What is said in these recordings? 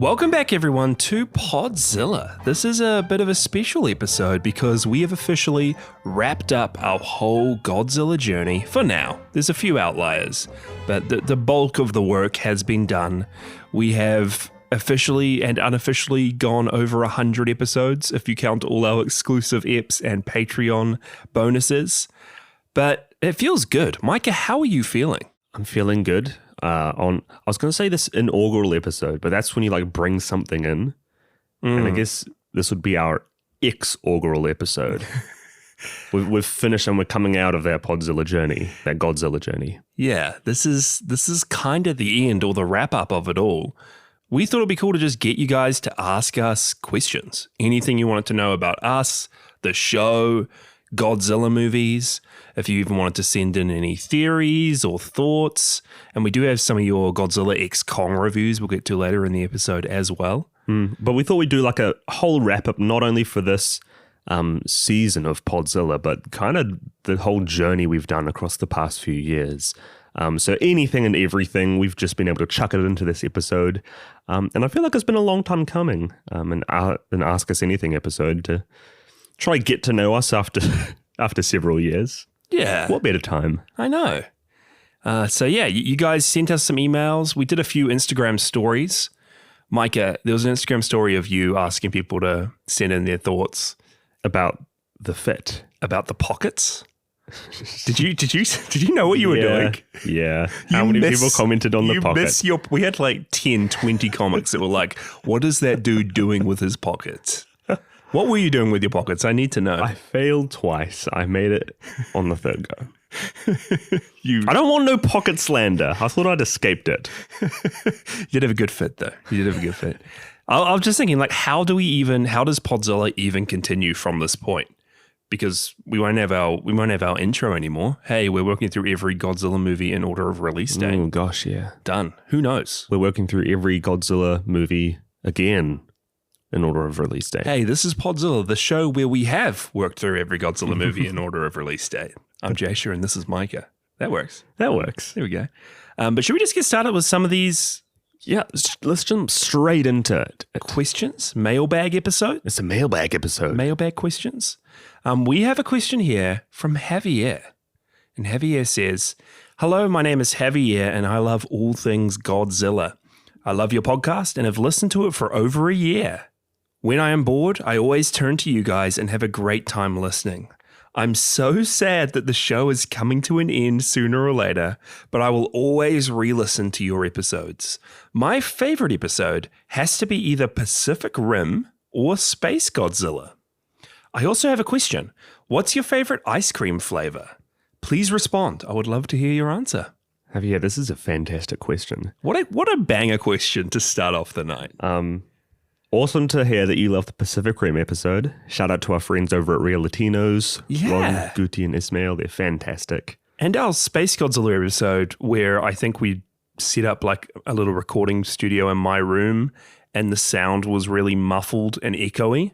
Welcome back, everyone, to Podzilla. This is a bit of a special episode because we have officially wrapped up our whole Godzilla journey for now. There's a few outliers, but the bulk of the work has been done. We have officially and unofficially gone over 100 episodes, if you count all our exclusive eps and Patreon bonuses. But it feels good. Mykah, how are you feeling? I'm feeling good. I was going to say this inaugural episode, but that's when you like bring something in. And I guess this would be our ex-augural episode. We've finished and we're coming out of that Podzilla journey, that Godzilla journey. Yeah, this is kind of the end or the wrap up of it all. We thought it'd be cool to just get you guys to ask us questions. Anything you wanted to know about us, the show, Godzilla movies, if you even wanted to send in any theories or thoughts. And we do have some of your Godzilla X Kong reviews we'll get to later in the episode as well. But we thought we'd do like a whole wrap-up, not only for this season of Podzilla, but kind of the whole journey we've done across the past few years. So anything and everything, we've just been able to chuck it into this episode. And I feel like it's been a long time coming. An Ask Us Anything episode to try get to know us after several years. Yeah. What better time? I know. So yeah, you guys sent us some emails. We did a few Instagram stories. Mykah, there was an Instagram story of you asking people to send in their thoughts About the fit. about the pockets. Did you know what you were doing? Yeah. How many people commented on the pocket? We had like 10, 20 comics that were like, what is that dude doing with his pockets? What were you doing with your pockets? I need to know. I failed twice. I made it on the third go. I don't want no pocket slander. I thought I'd escaped it. You did have a good fit, though. You did have a good fit. I was just thinking, like, how does Podzilla even continue from this point? Because we won't have our intro anymore. Hey, we're working through every Godzilla movie in order of release date. Oh gosh, yeah. Done. Who knows? We're working through every Godzilla movie again in order of release date. Hey, this is Podzilla, the show where we have worked through every Godzilla movie in order of release date. I'm Jasher and this is Mykah. That works. That works. There we go. But should we just get started with some of these? Yeah, let's jump straight into it. Questions? Mailbag episode? It's a mailbag episode. Mailbag questions? We have a question here from Javier. And Javier says, hello, my name is Javier and I love all things Godzilla. I love your podcast and have listened to it for over a year. When I am bored, I always turn to you guys and have a great time listening. I'm so sad that the show is coming to an end sooner or later, but I will always re-listen to your episodes. My favorite episode has to be either Pacific Rim or Space Godzilla. I also have a question. What's your favorite ice cream flavor? Please respond. I would love to hear your answer. Javier, this is a fantastic question. What a banger question to start off the night. Awesome to hear that you love the Pacific Rim episode. Shout out to our friends over at Real Latinos. Yeah. Ron, Guti, and Ismail. They're fantastic. And our Space Godzilla episode, where I think we set up like a little recording studio in my room and the sound was really muffled and echoey.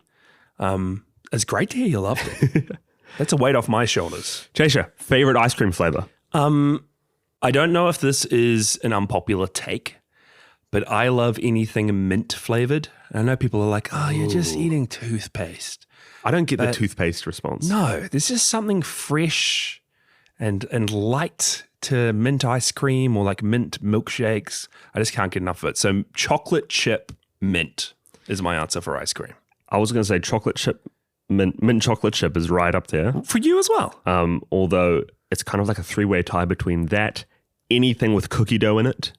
It's great to hear you loved it. That's a weight off my shoulders. Jasher, favorite ice cream flavor? I don't know if this is an unpopular take, but I love anything mint flavored. I know people are like, oh, you're just eating toothpaste. I don't get the toothpaste response. No, there's just something fresh and light to mint ice cream or like mint milkshakes. I just can't get enough of it. So chocolate chip mint is my answer for ice cream. I was going to say chocolate chip, mint chocolate chip is right up there. For you as well. Although it's kind of like a three-way tie between that, anything with cookie dough in it.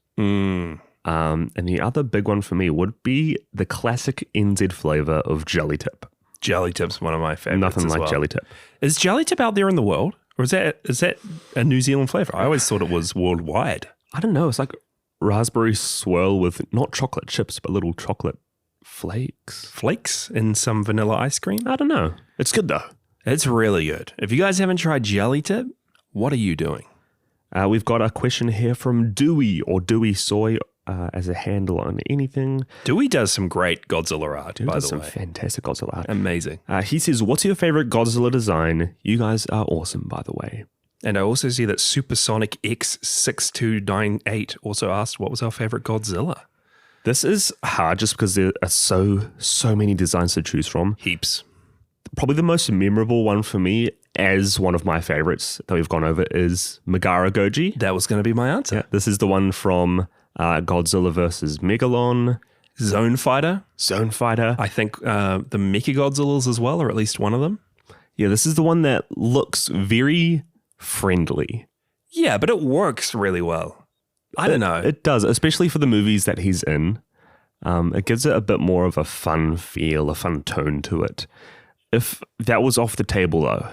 And the other big one for me would be the classic NZ flavor of Jelly Tip. Jelly Tip's one of my favorites. Nothing like well. Jelly Tip. Is Jelly Tip out there in the world? Or is that a New Zealand flavor? I always thought it was worldwide. I don't know. It's like raspberry swirl with not chocolate chips, but little chocolate flakes. Flakes in some vanilla ice cream? I don't know. It's good though. It's really good. If you guys haven't tried Jelly Tip, what are you doing? We've got a question here from Dewey or Dewey Soy as a handle on anything. Dewey does some great Godzilla art, by the way. Some fantastic Godzilla art. Amazing. He says, what's your favorite Godzilla design? You guys are awesome, by the way. And I also see that Supersonic X6298 also asked, what was our favorite Godzilla? This is hard just because there are so many designs to choose from. Heaps. Probably the most memorable one for me, as one of my favorites that we've gone over, is Megara Goji. That was going to be my answer. Yeah, this is the one from Godzilla versus Megalon. Zone Fighter. I think the Mykah Godzillas as well, or at least one of them. Yeah, this is the one that looks very friendly. Yeah, but it works really well. I don't know. It does, especially for the movies that he's in. It gives it a bit more of a fun feel, a fun tone to it. If that was off the table, though.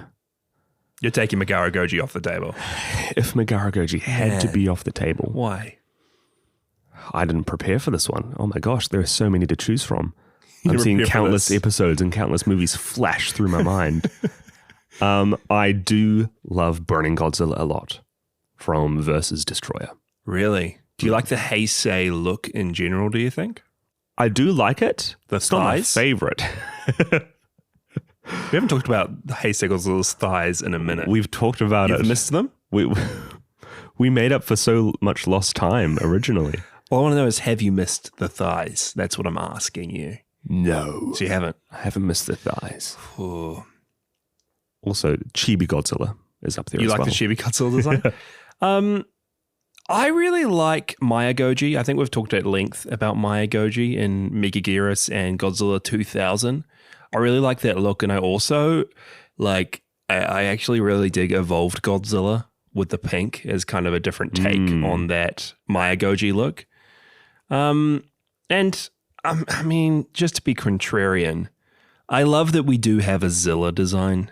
You're taking Megara Goji off the table. If Megara Goji had to be off the table. Why? I didn't prepare for this one. Oh my gosh, there are so many to choose from. I'm seeing countless episodes and countless movies flash through my mind. I do love Burning Godzilla a lot from Versus Destroyer. Really? Do you like the Heisei look in general, do you think? I do like it. It's not my favorite. We haven't talked about the Heisei Godzilla's thighs in a minute. We've talked about it. You've missed them? We made up for so much lost time originally. All I want to know is, have you missed the thighs? That's what I'm asking you. No. So you haven't? I haven't missed the thighs. Ooh. Also, Chibi Godzilla is up there as well. You like the Chibi Godzilla design? I really like Maya Goji. I think we've talked at length about Maya Goji in Megaguirus and Godzilla 2000. I really like that look, and I also like, I actually really dig Evolved Godzilla with the pink as kind of a different take on that Maya Goji look. I mean, just to be contrarian, I love that we do have a Zilla design.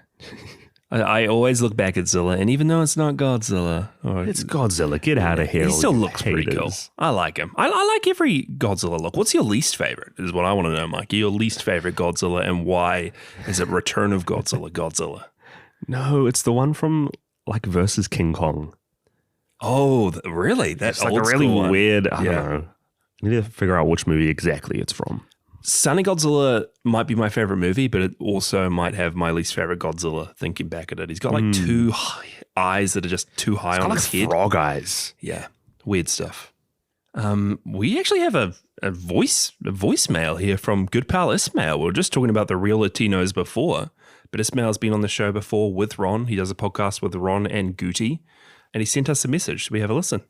I always look back at Zilla, and even though it's not Godzilla, it's Godzilla. Get out of here! He still looks pretty cool. I like him. I like every Godzilla look. What's your least favorite? Is what I want to know, Mike. Your least favorite Godzilla, and why is it Return of Godzilla? No, it's the one from like versus King Kong. Oh, really? That's like a really weird. I don't know. I need to figure out which movie exactly it's from. Sunny Godzilla might be my favorite movie, but it also might have my least favorite Godzilla thinking back at it. He's got like two eyes that are just too high on his head. Frog eyes. Yeah. Weird stuff. We actually have a voicemail here from good pal Ismail. We were just talking about the real Latinos before, but Ismail's been on the show before with Ron. He does a podcast with Ron and Guti, and he sent us a message. Should we have a listen?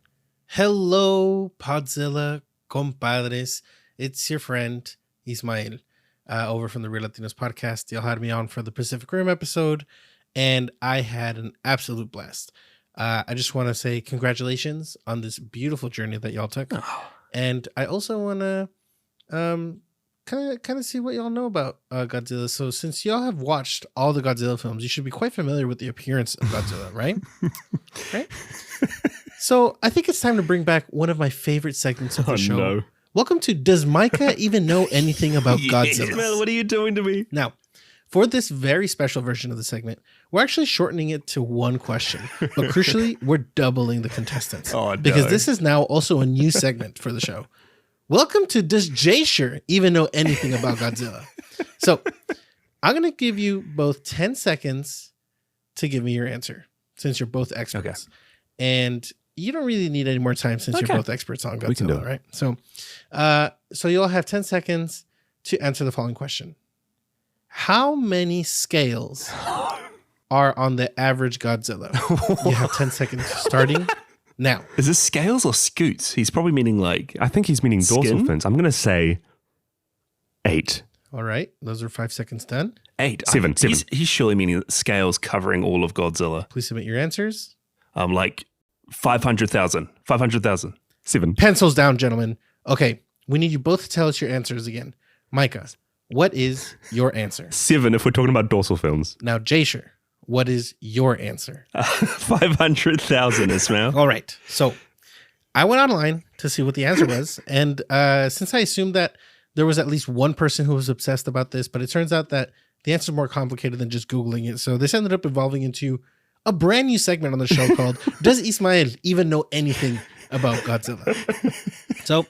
Hello, Podzilla compadres. It's your friend Ismail, over from the Real Latinos podcast. Y'all had me on for the Pacific Rim episode, and I had an absolute blast. I just want to say congratulations on this beautiful journey that y'all took. Oh. And I also want to kind of see what y'all know about Godzilla. So since y'all have watched all the Godzilla films, you should be quite familiar with the appearance of Godzilla, right? Right? So I think it's time to bring back one of my favorite segments of the show. No. Welcome to Does Mykah Even Know Anything About Godzilla? Man, what are you doing to me? Now, for this very special version of the segment, we're actually shortening it to one question. But crucially, we're doubling the contestants. Oh, no. Because this is now also a new segment for the show. Welcome to Does Jasher Even Know Anything About Godzilla? So I'm going to give you both 10 seconds to give me your answer, since you're both experts. Okay. And you don't really need any more time since you're both experts on We can do Godzilla, it. right? So you'll have 10 seconds to answer the following question. How many scales are on the average Godzilla? You have 10 seconds starting now. Is this scales or scoots? He's probably meaning like... I think he's meaning dorsal Skin? fins. I'm going to say 8. All right. Those are 5 seconds done. 8. Seven. He's surely meaning scales covering all of Godzilla. Please submit your answers. Like 500,000. 500,000. 7. Pencils down, gentlemen. Okay. We need you both to tell us your answers again. Mykah, what is your answer? 7 if we're talking about dorsal fins. Now, Jasher, what is your answer? 500,000, Ismail. All right. So I went online to see what the answer was. And since I assumed that there was at least one person who was obsessed about this, but it turns out that the answer is more complicated than just Googling it. So this ended up evolving into a brand new segment on the show called Does Ismail Even Know Anything About Godzilla? So,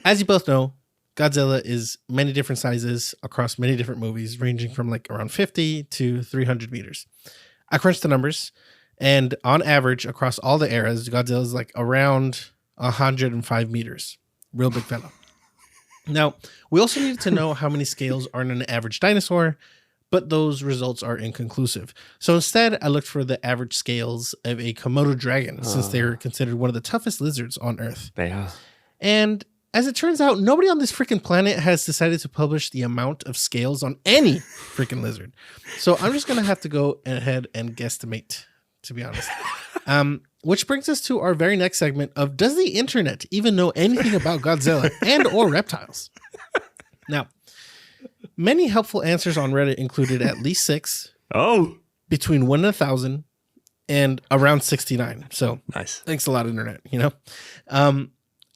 as you both know, Godzilla is many different sizes across many different movies, ranging from like around 50 to 300 meters. I crunched the numbers, and on average, across all the eras, Godzilla is like around 105 meters. Real big fellow. Now, we also needed to know how many scales are in an average dinosaur, but those results are inconclusive. So instead, I looked for the average scales of a Komodo dragon, since they're considered one of the toughest lizards on Earth. They are. And as it turns out, nobody on this freaking planet has decided to publish the amount of scales on any freaking lizard. So I'm just going to have to go ahead and guesstimate, to be honest. Which brings us to our very next segment of Does the Internet even know anything about Godzilla and or reptiles? Now, many helpful answers on Reddit included at least 6. Oh. Between 1 and 1,000 and around 69. So nice. Thanks a lot, Internet, you know?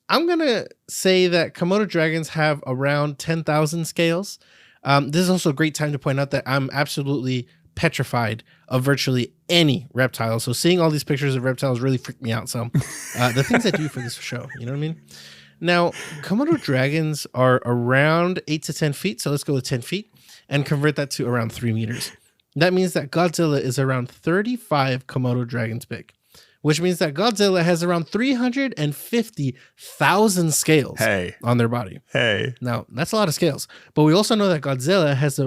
I'm going to say that Komodo dragons have around 10,000 scales. This is also a great time to point out that I'm absolutely petrified of virtually any reptile. So seeing all these pictures of reptiles really freaked me out. So the things I do for this show, you know what I mean? Now, Komodo dragons are around 8 to 10 feet. So let's go with 10 feet and convert that to around 3 meters. That means that Godzilla is around 35 Komodo dragons big, which means that Godzilla has around 350,000 scales on their body. Now, that's a lot of scales. But we also know that Godzilla has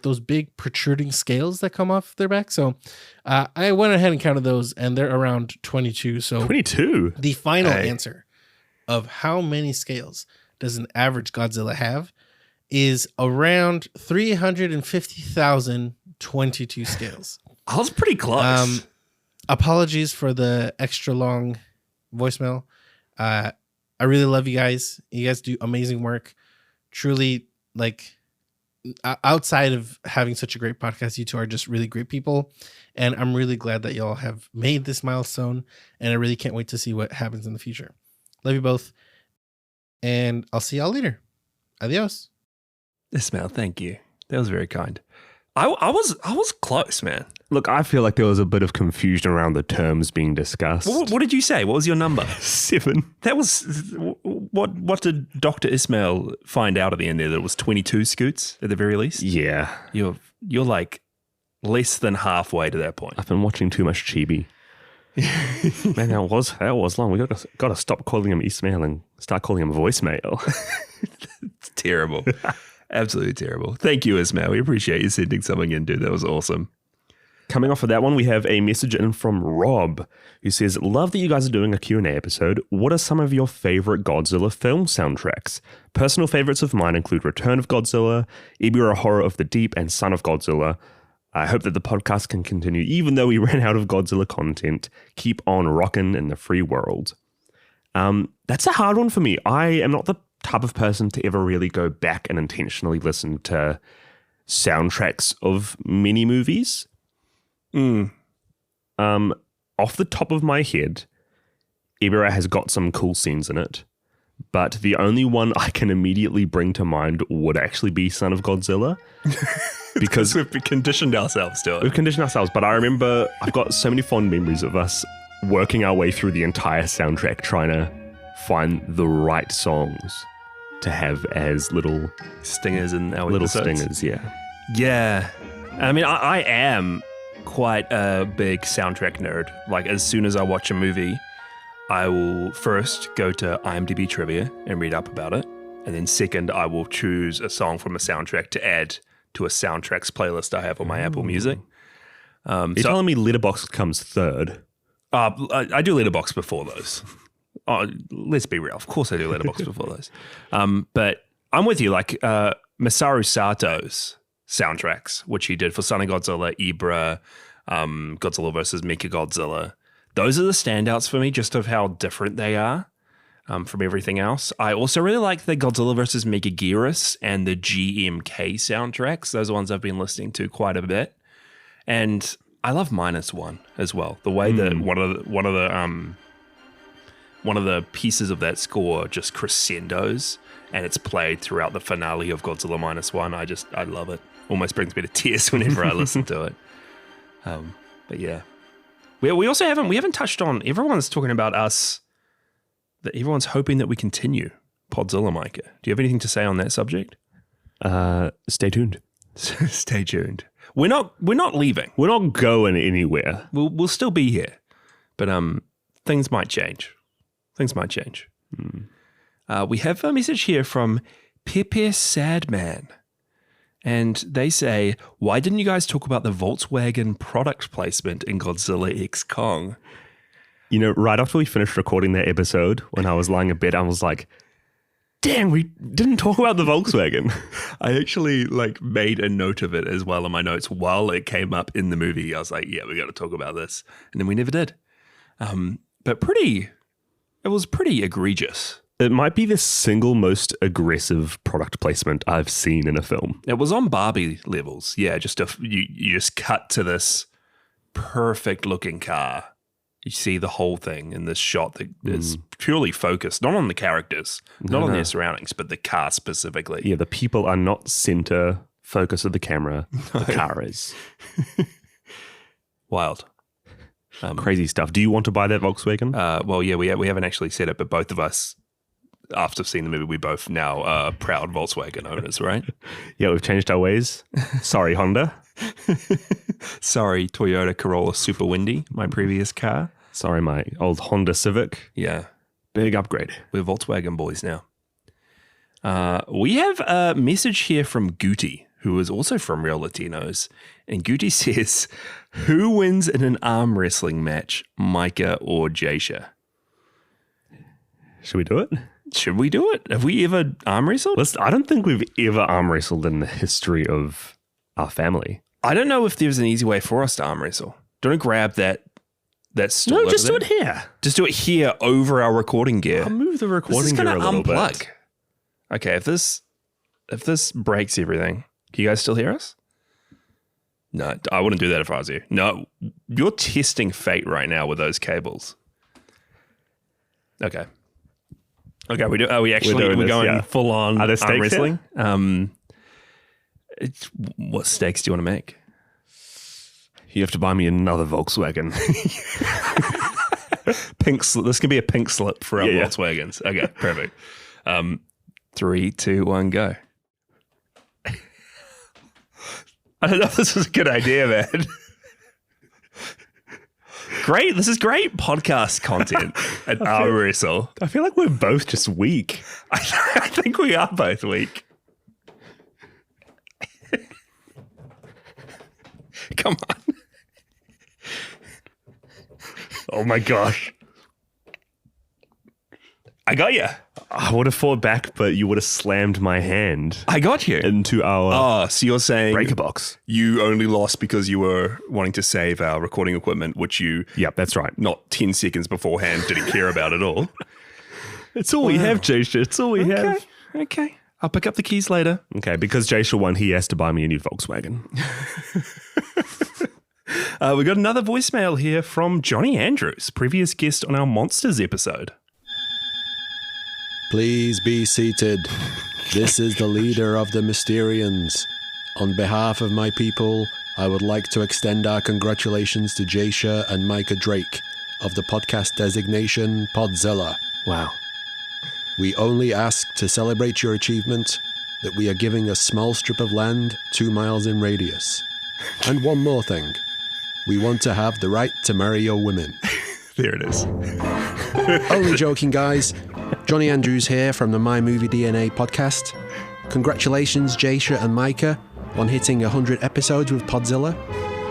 those big protruding scales that come off their back. So I went ahead and counted those, and they're around 22. So 22? The final answer of how many scales does an average Godzilla have is around 350,022 scales. I was pretty close. Apologies for the extra long voicemail. I really love you guys. You guys do amazing work. Truly, outside of having such a great podcast, you two are just really great people. And I'm really glad that y'all have made this milestone. And I really can't wait to see what happens in the future. Love you both. And I'll see y'all later. Adios. Ismail, thank you. That was very kind. I was close, man. Look, I feel like there was a bit of confusion around the terms being discussed. What did you say? What was your number? 7. That was what did Dr. Ismail find out at the end there? That it was 22 scoots at the very least. Yeah, you're like less than halfway to that point. I've been watching too much Chibi. Man, that was long. We got to stop calling him Ismail and start calling him voicemail. It's terrible. Absolutely terrible. Thank you, Ismail. We appreciate you sending something in, dude. That was awesome. Coming off of that one, we have a message in from Rob, who says, love that you guys are doing a Q&A episode. What are some of your favorite Godzilla film soundtracks? Personal favorites of mine include Return of Godzilla, Ibira Horror of the Deep, and Son of Godzilla. I hope that the podcast can continue, even though we ran out of Godzilla content. Keep on rockin' in the free world. That's a hard one for me. I am not the type of person to ever really go back and intentionally listen to soundtracks of many movies. Off the top of my head, Ibira has got some cool scenes in it, but the only one I can immediately bring to mind would actually be Son of Godzilla. Because we've conditioned ourselves to it. We've conditioned ourselves, but I remember I've got so many fond memories of us working our way through the entire soundtrack trying to find the right songs to have as little stingers in our little episodes. Stingers, yeah. Yeah. I mean, I am quite a big soundtrack nerd. Like, as soon as I watch a movie, I will first go to IMDb trivia and read up about it. And then second, I will choose a song from a soundtrack to add to a soundtracks playlist I have on my Apple Music. You're telling me Letterboxd comes third? I do Letterboxd before those. Let's be real. Of course I do Letterboxd before those. But I'm with you. Like Masaru Sato's soundtracks, which he did for Son of Godzilla, Ibra, Godzilla vs. Mechagodzilla. Those are the standouts for me, just of how different they are from everything else. I also really like the Godzilla vs. Mechagodzilla and the GMK soundtracks. Those are ones I've been listening to quite a bit. And I love -1 as well. The way that one of the pieces of that score just crescendos and it's played throughout the finale of Godzilla -1. I love it. Almost brings me to tears whenever I listen to it. But yeah, we also haven't touched on. Everyone's talking about us. That everyone's hoping that we continue Podzilla, Mykah. Do you have anything to say on that subject? Stay tuned. Stay tuned. We're not leaving. We're not going anywhere. We'll still be here, but things might change. We have a message here from Pepe Sadman. And they say, why didn't you guys talk about the Volkswagen product placement in Godzilla X Kong? You know, right after we finished recording that episode, when I was lying in bed, I was like, dang, we didn't talk about the Volkswagen. I actually made a note of it as well in my notes while it came up in the movie. I was like, yeah, we got to talk about this. And then we never did. But it was pretty egregious. It might be the single most aggressive product placement I've seen in a film. It was on Barbie levels. Yeah, you just cut to this perfect looking car. You see the whole thing in this shot that is purely focused, not on the characters, not on their surroundings, but the car specifically. Yeah, the people are not center focus of the camera. The car is. Wild. Crazy stuff. Do you want to buy that Volkswagen? Well, yeah, we haven't actually said it, but both of us, after seeing the movie, we both now are proud Volkswagen owners, right? Yeah, we've changed our ways. Sorry, Honda. Sorry, Toyota Corolla Super Windy, my previous car. Sorry, my old Honda Civic. Yeah. Big upgrade. We're Volkswagen boys now. We have a message here from Guti, who is also from Real Latinos. And Guti says, who wins in an arm wrestling match, Mykah or Jasher? Should we do it? Should we do it? Have we ever arm wrestled? I don't think we've ever arm wrestled in the history of our family. I don't know if there's an easy way for us to arm wrestle. Do you want to grab that stool? No, just do it here. Just do it here over our recording gear. I'll move the recording gear a little bit. Okay, if this breaks everything, can you guys still hear us? No, I wouldn't do that if I was you. No, you're testing fate right now with those cables. Okay. Okay, we're going full on Are there arm stakes wrestling. What stakes do you want to make? You have to buy me another Volkswagen. Pink slip. This can be a pink slip for our Volkswagens. Okay, perfect. 3, 2, 1, go. I don't know if this was a good idea, man. Great. This is great podcast content at arm wrestle. I feel like we're both just weak. I think we are both weak. Come on. Oh my gosh. I got you. I would have fought back, but you would have slammed my hand I got you. into our So you're saying breaker box. you only lost because you were wanting to save our recording equipment, which you, Yep, that's right. not 10 seconds beforehand, didn't care about at all. It's all we have, Jasher. It's all we have. Okay. I'll pick up the keys later. Okay, because Jasher won, he has to buy me a new Volkswagen. We got another voicemail here from Johnny Andrews, previous guest on our Monsters episode. Please be seated. This is the leader of the Mysterians. On behalf of my people, I would like to extend our congratulations to Jasher and Mykah Drake of the podcast designation Podzilla. Wow. We only ask to celebrate your achievement that we are giving a small strip of land 2 miles in radius. And one more thing. We want to have the right to marry your women. There it is. Only joking, guys. Johnny Andrews here from the My Movie DNA podcast. Congratulations, Jasher and Mykah, on hitting 100 episodes with Podzilla.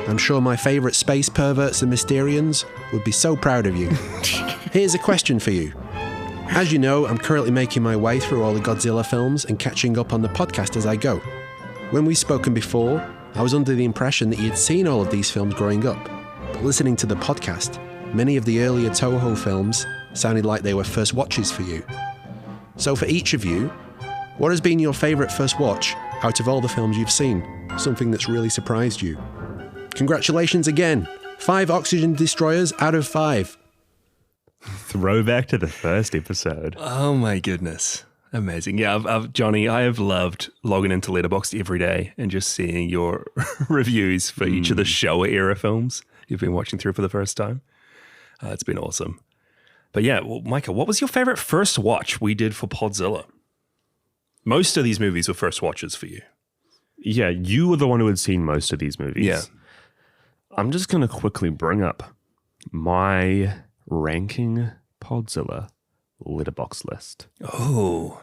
I'm sure my favourite space perverts and Mysterians would be so proud of you. Here's a question for you. As you know, I'm currently making my way through all the Godzilla films and catching up on the podcast as I go. When we've spoken before, I was under the impression that you'd seen all of these films growing up. But listening to the podcast, many of the earlier Toho films sounded like they were first watches for you. So for each of you, what has been your favourite first watch out of all the films you've seen? Something that's really surprised you. Congratulations again. 5 oxygen destroyers out of 5. Throwback to the first episode. Oh my goodness. Amazing. Yeah, Johnny, I have loved logging into Letterboxd every day and just seeing your reviews for each of the Showa era films you've been watching through for the first time. It's been awesome. But yeah, well, Mykah, what was your favorite first watch we did for Podzilla? Most of these movies were first watches for you. Yeah, you were the one who had seen most of these movies. Yeah. I'm just going to quickly bring up my ranking Podzilla letterbox list. Oh.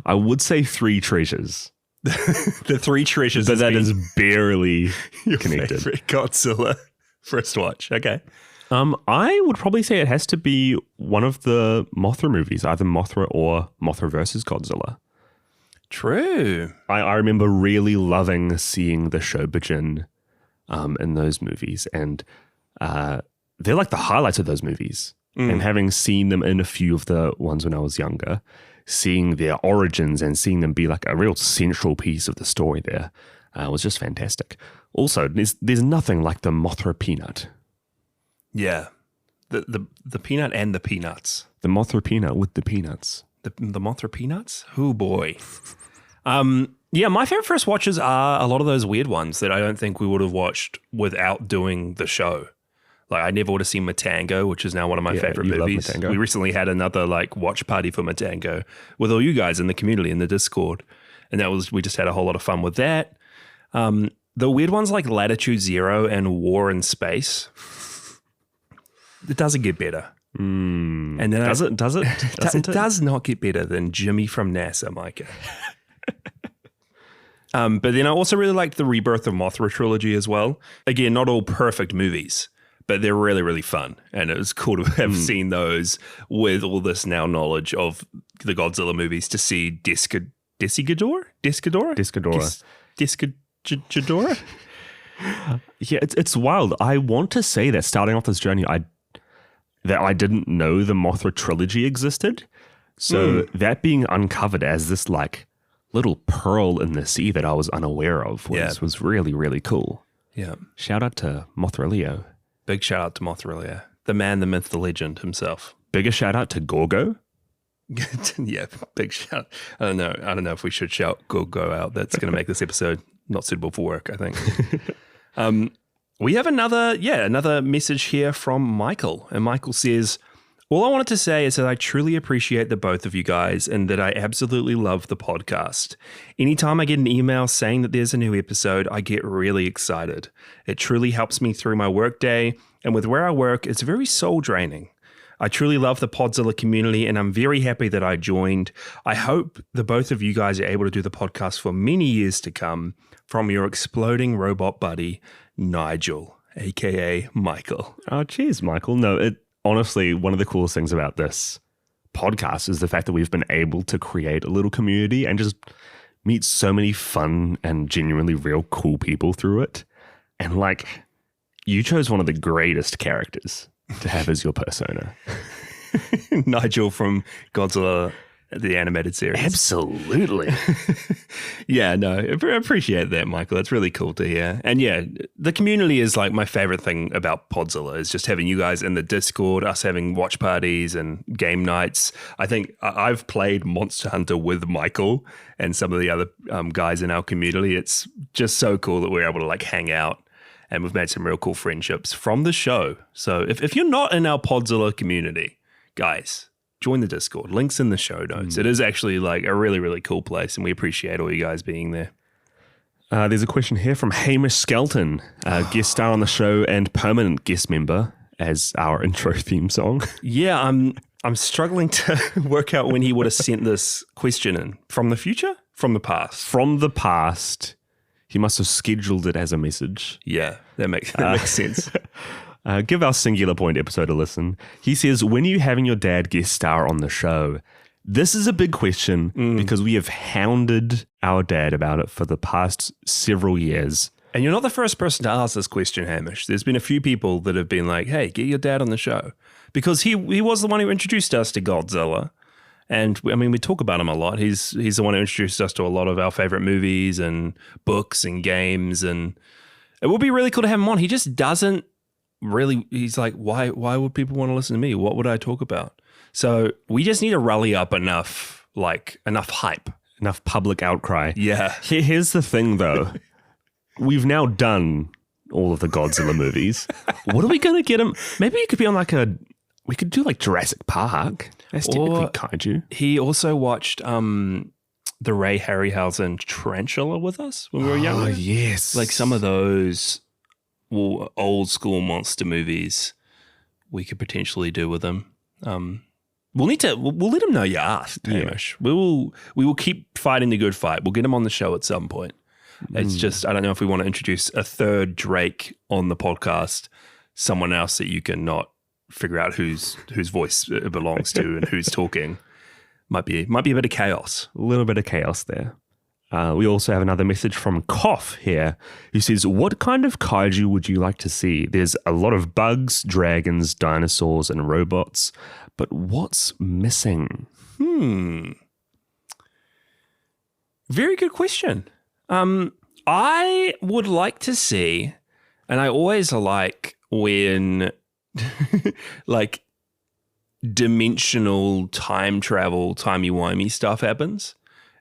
I would say Three Treasures. The Three Treasures. But that is barely your connected. favorite Godzilla first watch. Okay. I would probably say it has to be one of the Mothra movies, either Mothra or Mothra versus Godzilla. True. I remember really loving seeing the Shobijin in those movies, and they're like the highlights of those movies. And having seen them in a few of the ones when I was younger, seeing their origins and seeing them be like a real central piece of the story there was just fantastic. Also, there's nothing like the Mothra peanut. Yeah. The peanut and the peanuts. The Mothra peanut with the peanuts. The Mothra peanuts? Oh boy. Yeah, my favorite first watches are a lot of those weird ones that I don't think we would have watched without doing the show. Like I never would have seen Matango, which is now one of my favorite you love movies. Matango. We recently had another like watch party for Matango with all you guys in the community in the Discord. And we just had a whole lot of fun with that. The weird ones like Latitude Zero and War in Space. It doesn't get better. And then Does it? it does not get better than Jimmy from NASA, Mykah. But then I also really liked the Rebirth of Mothra trilogy as well. Again, not all perfect movies, but they're really, really fun. And it was cool to have seen those with all this now knowledge of the Godzilla movies to see Descadora? Yeah, it's wild. I want to say that starting off this journey, that I didn't know the Mothra trilogy existed. So that being uncovered as this like little pearl in the sea that I was unaware of was really, really cool. Yeah. Shout out to Mothra Leo. Big shout out to Mothra Leo. The man, the myth, the legend himself. Bigger shout out to Gorgo. Yeah, big shout. I don't know if we should shout Gorgo out. That's going to make this episode not suitable for work, I think. We have another message here from Michael. And Michael says, all I wanted to say is that I truly appreciate the both of you guys and that I absolutely love the podcast. Anytime I get an email saying that there's a new episode, I get really excited. It truly helps me through my workday, and with where I work, it's very soul draining. I truly love the Podzilla community, and I'm very happy that I joined. I hope the both of you guys are able to do the podcast for many years to come. From your exploding robot buddy, Nigel, a.k.a. Michael. Oh, cheers, Michael. No, honestly, one of the coolest things about this podcast is the fact that we've been able to create a little community and just meet so many fun and genuinely real cool people through it. And like, you chose one of the greatest characters to have as your persona. Nigel from Godzilla, the animated series. Absolutely. Yeah, no, I appreciate that, Michael. That's really cool to hear. And yeah, the community is like my favorite thing about Podzilla is just having you guys in the Discord, us having watch parties and game nights. I think I've played Monster Hunter with Michael and some of the other guys in our community. It's just so cool that we're able to like hang out, and we've made some real cool friendships from the show. So if you're not in our Podzilla community, guys, join the Discord. Links in the show notes. It is actually like a really, really cool place, and we appreciate all you guys being there. There's a question here from Hamish Skelton, guest star on the show and permanent guest member as our intro theme song. Yeah, I'm struggling to work out when he would have sent this question in. From the future? From the past? From the past. He must have scheduled it as a message. Yeah, that makes sense. Give our Singular Point episode a listen. He says, when are you having your dad guest star on the show? This is a big question because we have hounded our dad about it for the past several years. And you're not the first person to ask this question, Hamish. There's been a few people that have been like, hey, get your dad on the show. Because he was the one who introduced us to Godzilla. And I mean, we talk about him a lot. He's the one who introduced us to a lot of our favorite movies and books and games. And it would be really cool to have him on. He just doesn't really, he's like, why would people want to listen to me? What would I talk about? So we just need to rally up enough hype. Enough public outcry. Yeah. Here's the thing, though. We've now done all of the Godzilla movies. What are we going to get him? Maybe it could be on we could do like Jurassic Park. That's technically kaiju. He also watched the Ray Harryhausen Tarantula with us when we were younger. Oh, yes. Like some of those old school monster movies we could potentially do with him. We'll let him know you asked, Hamish. We will keep fighting the good fight. We'll get him on the show at some point. It's just, I don't know if we want to introduce a third Drake on the podcast, someone else that you can not figure out whose voice it belongs to and who's talking. Might be a bit of chaos. A little bit of chaos there. We also have another message from Koff here, who says, what kind of kaiju would you like to see? There's a lot of bugs, dragons, dinosaurs, and robots, but what's missing? Very good question. I would like to see, and I always like when like dimensional time travel, timey-wimey stuff happens.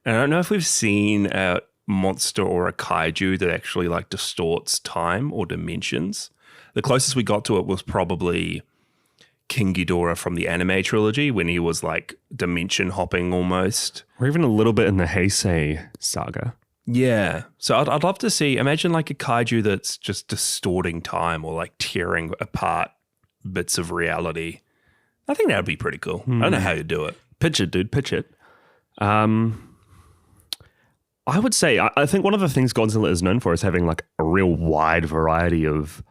And I don't know if we've seen a monster or a kaiju that actually like distorts time or dimensions. The closest we got to it was probably King Ghidorah from the anime trilogy when he was like dimension hopping almost. Or even a little bit in the Heisei saga. Yeah. So I'd love to see, imagine like a kaiju that's just distorting time or like tearing apart bits of reality. I think that would be pretty cool. I don't know how you do it. Pitch it, dude. Pitch it. I would say, I think one of the things Godzilla is known for is having like a real wide variety of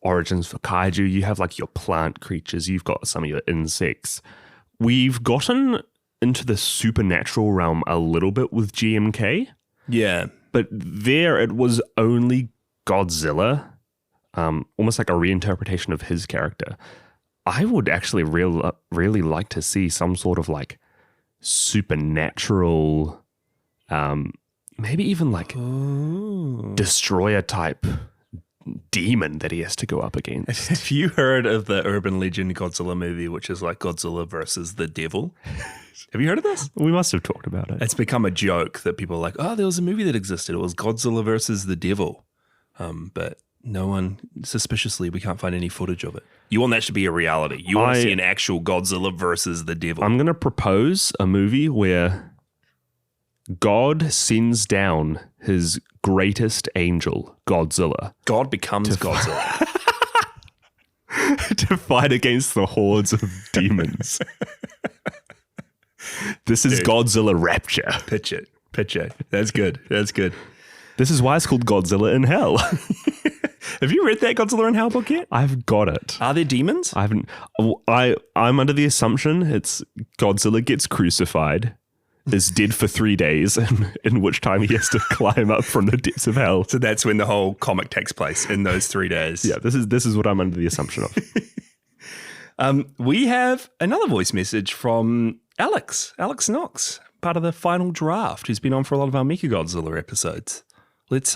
origins for kaiju. You have like your plant creatures, you've got some of your insects. We've gotten into the supernatural realm a little bit with GMK. Yeah. But there it was only Godzilla, almost like a reinterpretation of his character. I would actually really like to see some sort of like supernatural, maybe even like destroyer type demon that he has to go up against. Have you heard of the urban legend Godzilla movie, which is like Godzilla versus the devil? Have you heard of this? We must have talked about it. It's become a joke that people are like, oh, there was a movie that existed. It was Godzilla versus the devil. But no one, suspiciously, we can't find any footage of it. You want that to be a reality. You want to see an actual Godzilla versus the devil. I'm going to propose a movie where God sends down his greatest angel, Godzilla. God becomes Godzilla. To fight against the hordes of demons. This is Godzilla Rapture. Pitch it. That's good. This is why it's called Godzilla in Hell. Have you read that Godzilla in Hell book yet? I've got it. Are there demons? I haven't. I'm under the assumption it's Godzilla gets crucified, is dead for 3 days, in which time he has to climb up from the depths of hell. So that's when the whole comic takes place, in those 3 days. Yeah, this is what I'm under the assumption of. We have another voice message from Alex Knox, part of the final draft, who's been on for a lot of our Mykah Godzilla episodes. Let's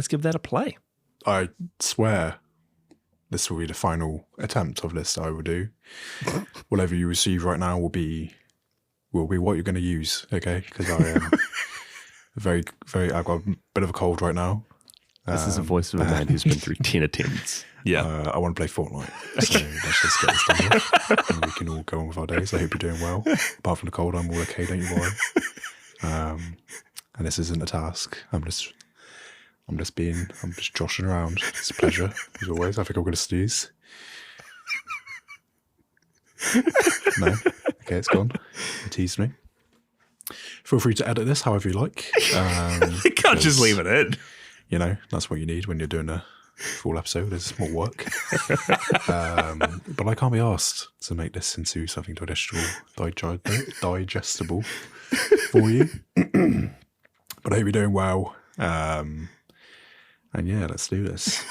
give that a play. I swear this will be the final attempt of this I will do. Whatever you receive right now will be what you're going to use, okay? Because I am I've got a bit of a cold right now. This is the voice of a man who's been through 10 attempts. Yeah. I want to play Fortnite. So let's just get this done with. And we can all go on with our days. I hope you're doing well. Apart from the cold, I'm all okay, don't you worry. And this isn't a task. I'm just joshing around. It's a pleasure, as always. I think I'm going to sneeze. No? Okay, it's gone. It teased me. Feel free to edit this however you like. You can't just leave it in. You know, that's what you need when you're doing a full episode. There's more work. But I can't be asked to make this into something digestible for you. But I hope you're doing well. And yeah, let's do this.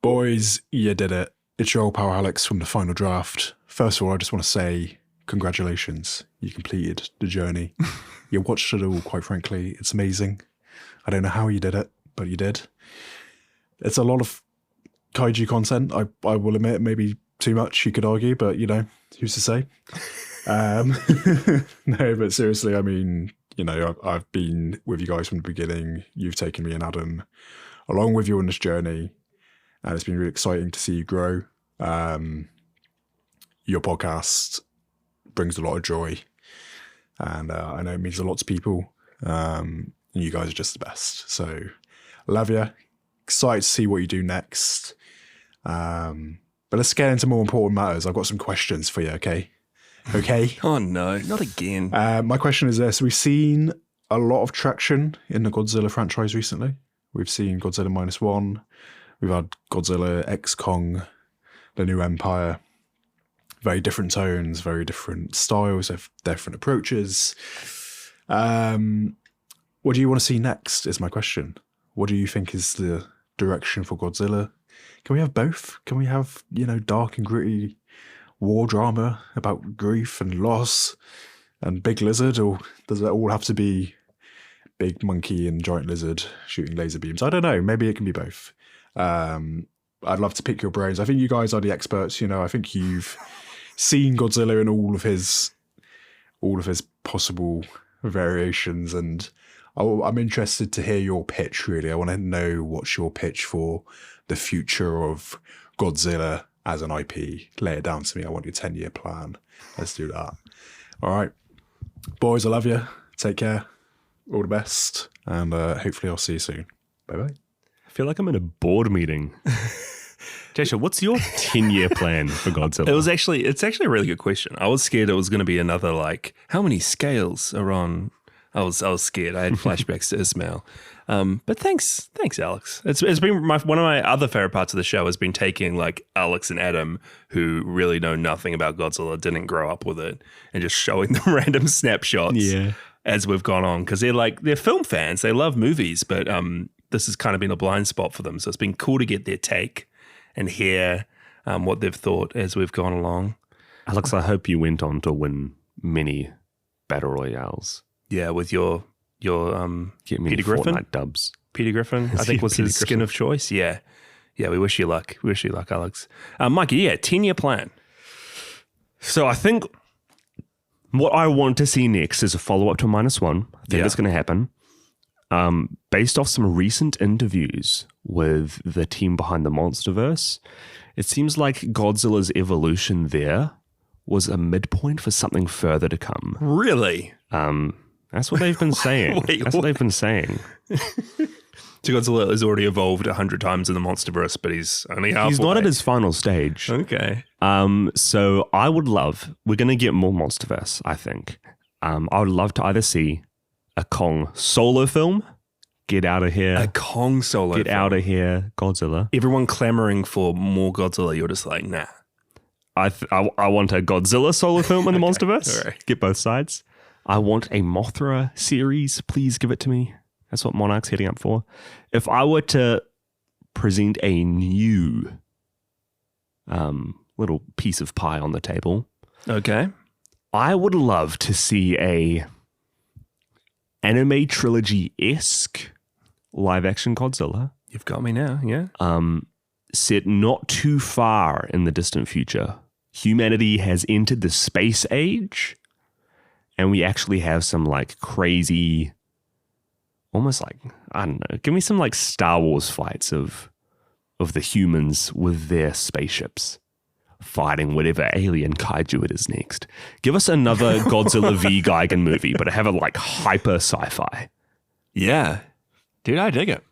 Boys, you did it. It's your old pal Alex from the final draft. First of all, I just want to say congratulations. You completed the journey. You watched it all, quite frankly. It's amazing. I don't know how you did it, but you did. It's a lot of kaiju content. I will admit, maybe too much, you could argue, but you know, who's to say? No, but seriously, I mean, you know, I've been with you guys from the beginning. You've taken me and Adam along with you on this journey, and it's been really exciting to see you grow. Your podcast brings a lot of joy, and I know it means a lot to people. And you guys are just the best. So love you. Excited to see what you do next. But let's get into more important matters. I've got some questions for you, okay? Okay? Oh no, not again. My question is this. We've seen a lot of traction in the Godzilla franchise recently. We've seen Godzilla -1. We've had Godzilla X Kong, The New Empire. Very different tones, very different styles, different approaches. What do you want to see next is my question. What do you think is the direction for Godzilla? Can we have both? Can we have, dark and gritty war drama about grief and loss and big lizard? Or does it all have to be big monkey and giant lizard shooting laser beams? I don't know. Maybe it can be both. I'd love to pick your brains. I think you guys are the experts. I think you've seen Godzilla in all of his possible variations, and I'm interested to hear your pitch, really. I want to know what's your pitch for the future of Godzilla as an IP. Lay it down to me. I want your 10-year plan. Let's do that. All right. Boys, I love you. Take care. All the best. And hopefully I'll see you soon. Bye-bye. I feel like I'm in a board meeting. Jasher, what's your 10-year plan for Godzilla? It's actually a really good question. I was scared it was going to be another how many scales are on? I was scared. I had flashbacks to Ismail. But thanks, Alex. It's been one of my other favorite parts of the show has been taking Alex and Adam, who really know nothing about Godzilla, didn't grow up with it, and just showing them random snapshots as we've gone on, because they're film fans. They love movies, but this has kind of been a blind spot for them. So it's been cool to get their take and hear what they've thought as we've gone along. Alex, I hope you went on to win many battle royales. Yeah, with your Peter Griffin Fortnite dubs. Peter Griffin, I think was his skin of choice. Yeah, we wish you luck. We wish you luck, Alex. Mykah, 10-year plan. So I think what I want to see next is a follow-up to -1. I think it's going to happen. Based off some recent interviews with the team behind the MonsterVerse, it seems like Godzilla's evolution there was a midpoint for something further to come. Really? That's what they've been saying. What they've been saying. So Godzilla has already evolved 100 times in the MonsterVerse, but he's only halfway. He's not at his final stage. Okay. So I would love, we're going to get more MonsterVerse, I think. I would love to either see a Kong solo film. Get out of here. A Kong solo Get film. out of here, Godzilla. Everyone clamoring for more Godzilla. You're just like, nah. I want a Godzilla solo film in the MonsterVerse. All right. Get both sides. I want a Mothra series. Please give it to me. That's what Monarch's heading up for. If I were to present a new little piece of pie on the table, Okay. I would love to see a anime trilogy-esque live-action Godzilla. You've got me now, yeah. Set not too far in the distant future. Humanity has entered the space age, and we actually have some crazy, almost I don't know, give me some Star Wars fights of the humans with their spaceships fighting whatever alien kaiju it is next. Give us another Godzilla v. Gigan movie, but have it hyper sci-fi. Yeah. Dude, I dig it.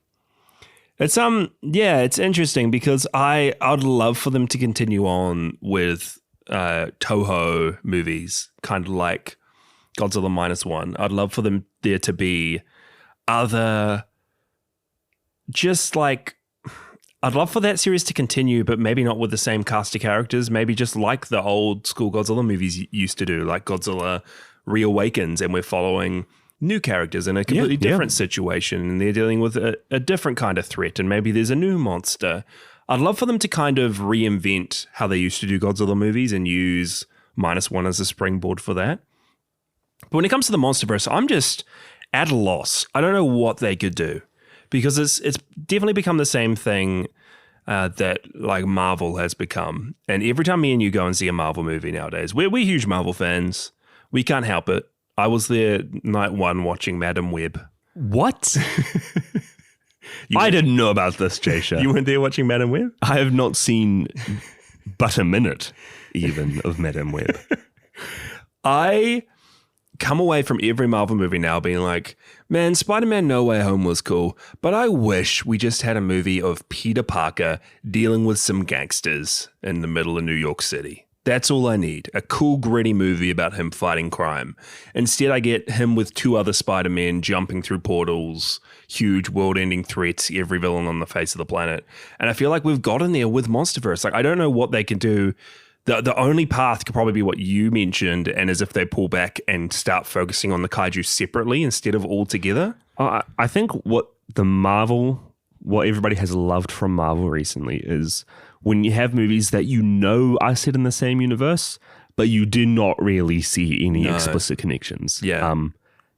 It's it's interesting because I'd love for them to continue on with Toho movies, kind of like Godzilla -1. I'd love for them there to be other, I'd love for that series to continue, but maybe not with the same cast of characters. Maybe just like the old school Godzilla movies used to do, like Godzilla Reawakens, and we're following new characters in a completely different situation, and they're dealing with a different kind of threat, and maybe there's a new monster. I'd love for them to kind of reinvent how they used to do Godzilla movies and use -1 as a springboard for that. But when it comes to the MonsterVerse, I'm just at a loss. I don't know what they could do, because it's definitely become the same thing that Marvel has become. And every time me and you go and see a Marvel movie nowadays, we're huge Marvel fans. We can't help it. I was there night one watching Madam Web. What? I didn't know about this, Jasher. You weren't there watching Madam Web? I have not seen but a minute even of Madam Web. I come away from every Marvel movie now being like, man, Spider-Man No Way Home was cool, but I wish we just had a movie of Peter Parker dealing with some gangsters in the middle of New York City. That's all I need. A cool, gritty movie about him fighting crime. Instead, I get him with 2 other Spider-Men jumping through portals, huge world-ending threats, every villain on the face of the planet. And I feel like we've gotten there with Monsterverse. Like, I don't know what they can do. The only path could probably be what you mentioned, and as if they pull back and start focusing on the kaiju separately instead of all together. I think what everybody has loved from Marvel recently is when you have movies that are set in the same universe, but you do not really see any explicit connections. Yeah.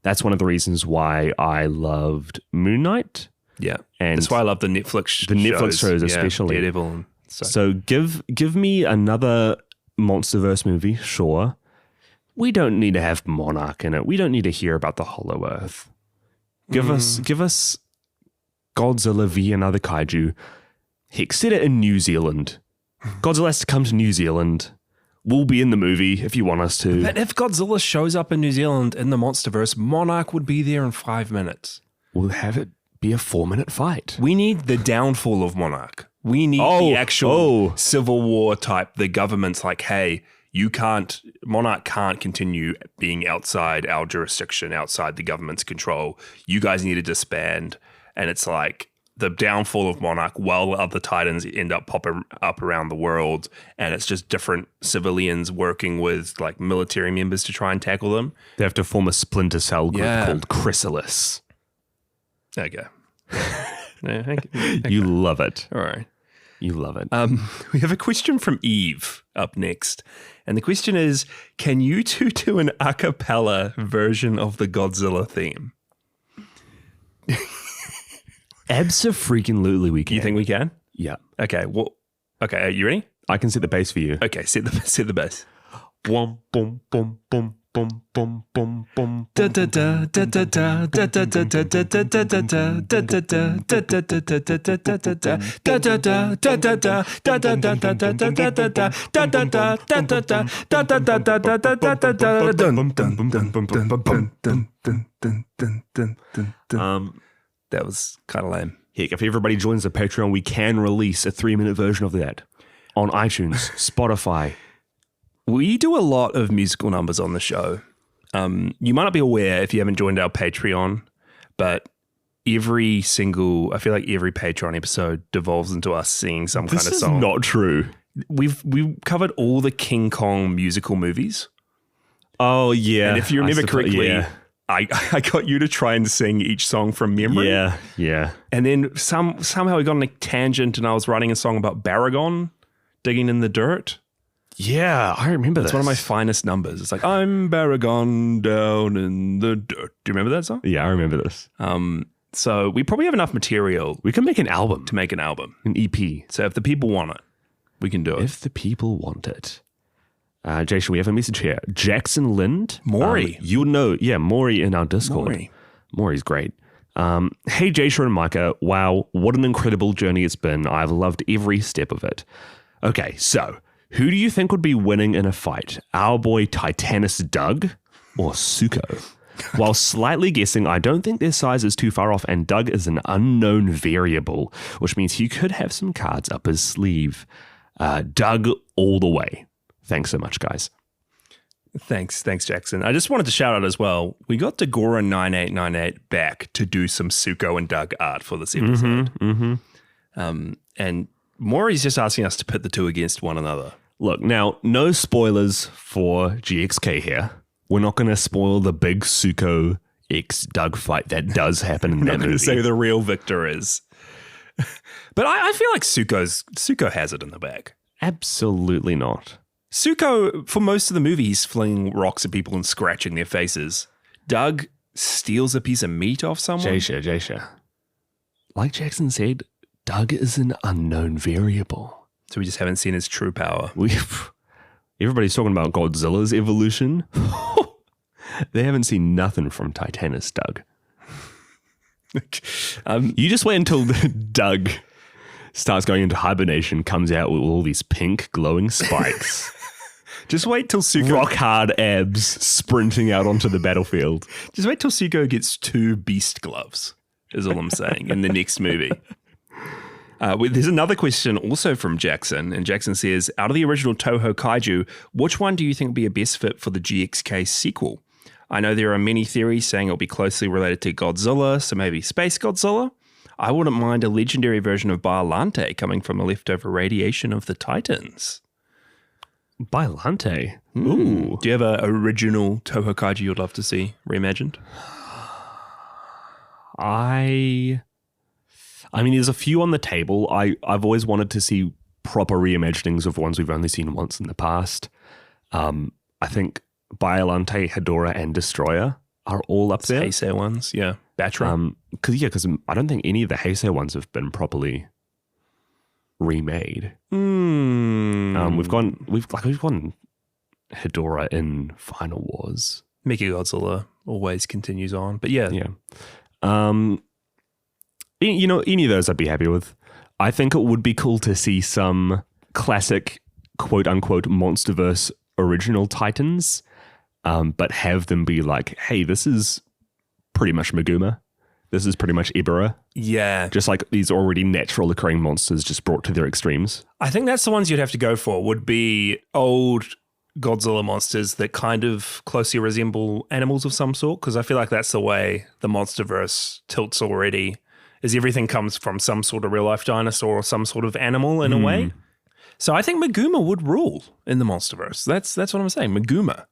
That's one of the reasons why I loved Moon Knight. Yeah. And that's why I love the Netflix shows. Netflix shows especially. Daredevil. And so give me another Monsterverse movie, sure. We don't need to have Monarch in it. We don't need to hear about the Hollow Earth. Give us Godzilla v another kaiju. Heck, set it in New Zealand. Godzilla has to come to New Zealand. We'll be in the movie if you want us to. But if Godzilla shows up in New Zealand in the Monsterverse, Monarch would be there in 5 minutes. We'll have it be a 4-minute fight. We need the downfall of Monarch. We need the actual civil war type. The government's like, hey, Monarch can't continue being outside our jurisdiction, outside the government's control. You guys need to disband. And it's like the downfall of Monarch while other Titans end up popping up around the world. And it's just different civilians working with like military members to try and tackle them. They have to form a splinter cell group called Chrysalis. Okay. You love it. All right. You love it. We have a question from Eve up next. And the question is, can you two do an a cappella version of the Godzilla theme? Abso-freaking-lutely we can. You think we can? Yeah. Okay. Well, okay. Are you ready? I can set the bass for you. Okay. Set the bass. Boom, boom, boom, boom, boom, boom, boom, boom. Da da da da da da da da da da da da da da da da that was kind of lame. Heck, if everybody joins the Patreon, we can release a 3-minute version of that on iTunes, Spotify. We do a lot of musical numbers on the show. You might not be aware if you haven't joined our Patreon, but I feel like every Patreon episode devolves into us singing some kind of song. This is not true. We've covered all the King Kong musical movies. Oh, yeah. And if you remember correctly, I got you to try and sing each song from memory. Yeah. And then somehow we got on a tangent and I was writing a song about Baragon digging in the dirt. Yeah, I remember It's one of my finest numbers. It's like, I'm Baragon down in the dirt. Do you remember that song? Yeah, I remember this. So we probably have enough material. We can make an album. To make an album. An EP. So if the people want it, we can do it. If the people want it. Jasher, we have a message here. Jackson Lind. Maury. You know, Maury in our Discord. Maury's great. Hey, Jasher and Mykah. Wow, what an incredible journey it's been. I've loved every step of it. Okay, so who do you think would be winning in a fight? Our boy Titanus Doug or Suko? While slightly guessing, I don't think their size is too far off, and Doug is an unknown variable, which means he could have some cards up his sleeve. Doug all the way. Thanks so much, guys. Thanks, Jackson. I just wanted to shout out as well. We got Dagora9898 back to do some Suko and Doug art for this episode. And Maury's just asking us to pit the two against one another. Look, now, no spoilers for GXK here. We're not going to spoil the big Suko X Doug fight that does happen in that movie. I'm not going to say who the real victor is. But I feel like Suko has it in the bag. Absolutely not. Suko, for most of the movie, he's flinging rocks at people and scratching their faces. Doug steals a piece of meat off someone. Jasher. Like Jackson said, Doug is an unknown variable. So we just haven't seen his true power. Everybody's talking about Godzilla's evolution. They haven't seen nothing from Titanus Doug. You just wait until Doug starts going into hibernation, comes out with all these pink glowing spikes. Just wait till Suko. Rock hard abs sprinting out onto the battlefield. Just wait till Suko gets 2 beast gloves, is all I'm saying, in the next movie. There's another question also from Jackson, and Jackson says, out of the original Toho Kaiju, which one do you think would be a best fit for the GXK sequel? I know there are many theories saying it'll be closely related to Godzilla, so maybe Space Godzilla. I wouldn't mind a legendary version of Biollante coming from the leftover radiation of the Titans. Biollante? Ooh. Do you have an original Toho Kaiju you'd love to see reimagined? I mean, there's a few on the table. I've always wanted to see proper reimaginings of ones we've only seen once in the past. I think Biollante, Hedorah, and Destroyer are all up there. Heisei ones, yeah. Batra. Because I don't think any of the Heisei ones have been properly remade. We've gone Hedorah in Final Wars. Mykah Godzilla always continues on, but yeah. Any of those I'd be happy with. I think it would be cool to see some classic quote-unquote Monsterverse original Titans, but have them be like, hey, this is pretty much Meguma. This is pretty much Ibera. Yeah. Just like these already natural occurring monsters just brought to their extremes. I think that's the ones you'd have to go for, would be old Godzilla monsters that kind of closely resemble animals of some sort, because I feel like that's the way the Monsterverse tilts already, is everything comes from some sort of real-life dinosaur or some sort of animal in a way. So I think Meguma would rule in the Monsterverse. That's what I'm saying, Meguma.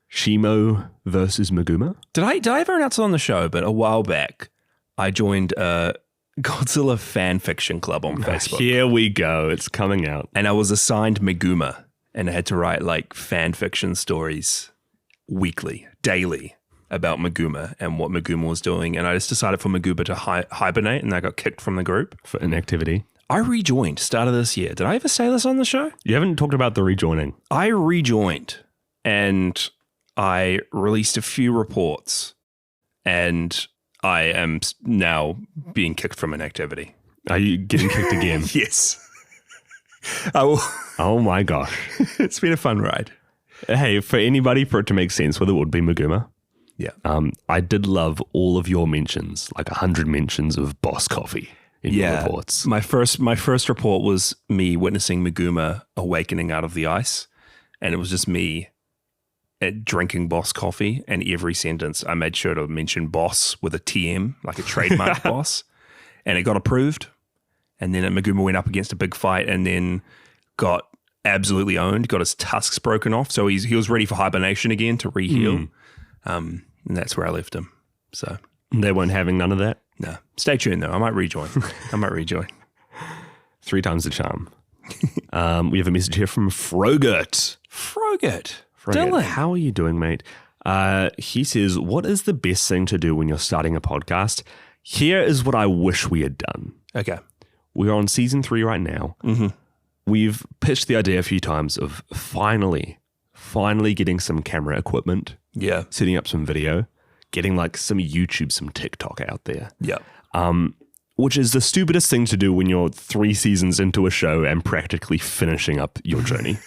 Shimo versus Meguma? Did I ever announce it on the show? But a while back, I joined a Godzilla fan fiction club on Facebook. Here we go. It's coming out. And I was assigned Meguma, and I had to write like fan fiction stories weekly, daily, about Meguma and what Meguma was doing. And I just decided for Meguma to hibernate, and I got kicked from the group. For inactivity. I rejoined, start of this year. Did I ever say this on the show? You haven't talked about the rejoining. I rejoined, and I released a few reports, and I am now being kicked from inactivity. Are you getting kicked again? Yes. I will. Oh my gosh. It's been a fun ride. Hey, for anybody, for it to make sense, whether it would be Meguma. Yeah. I did love all of your mentions, like 100 mentions of Boss Coffee in your reports. My first report was me witnessing Meguma awakening out of the ice, and it was just me drinking Boss Coffee, and every sentence I made sure to mention Boss with a TM, like a trademark Boss, and it got approved. And then Meguma went up against a big fight and then got absolutely owned, got his tusks broken off. So he was ready for hibernation again to reheal. And that's where I left him. So they weren't having none of that? No. Stay tuned though. I might rejoin. 3 times the charm. We have a message here from Frogurt. Dylan, how are you doing, mate? He says, what is the best thing to do when you're starting a podcast? Here is what I wish we had done. Okay. We're on season 3 right now. Mm-hmm. We've pitched the idea a few times of finally getting some camera equipment. Yeah. Setting up some video, getting like some YouTube, some TikTok out there. Yeah. Which is the stupidest thing to do when you're 3 seasons into a show and practically finishing up your journey.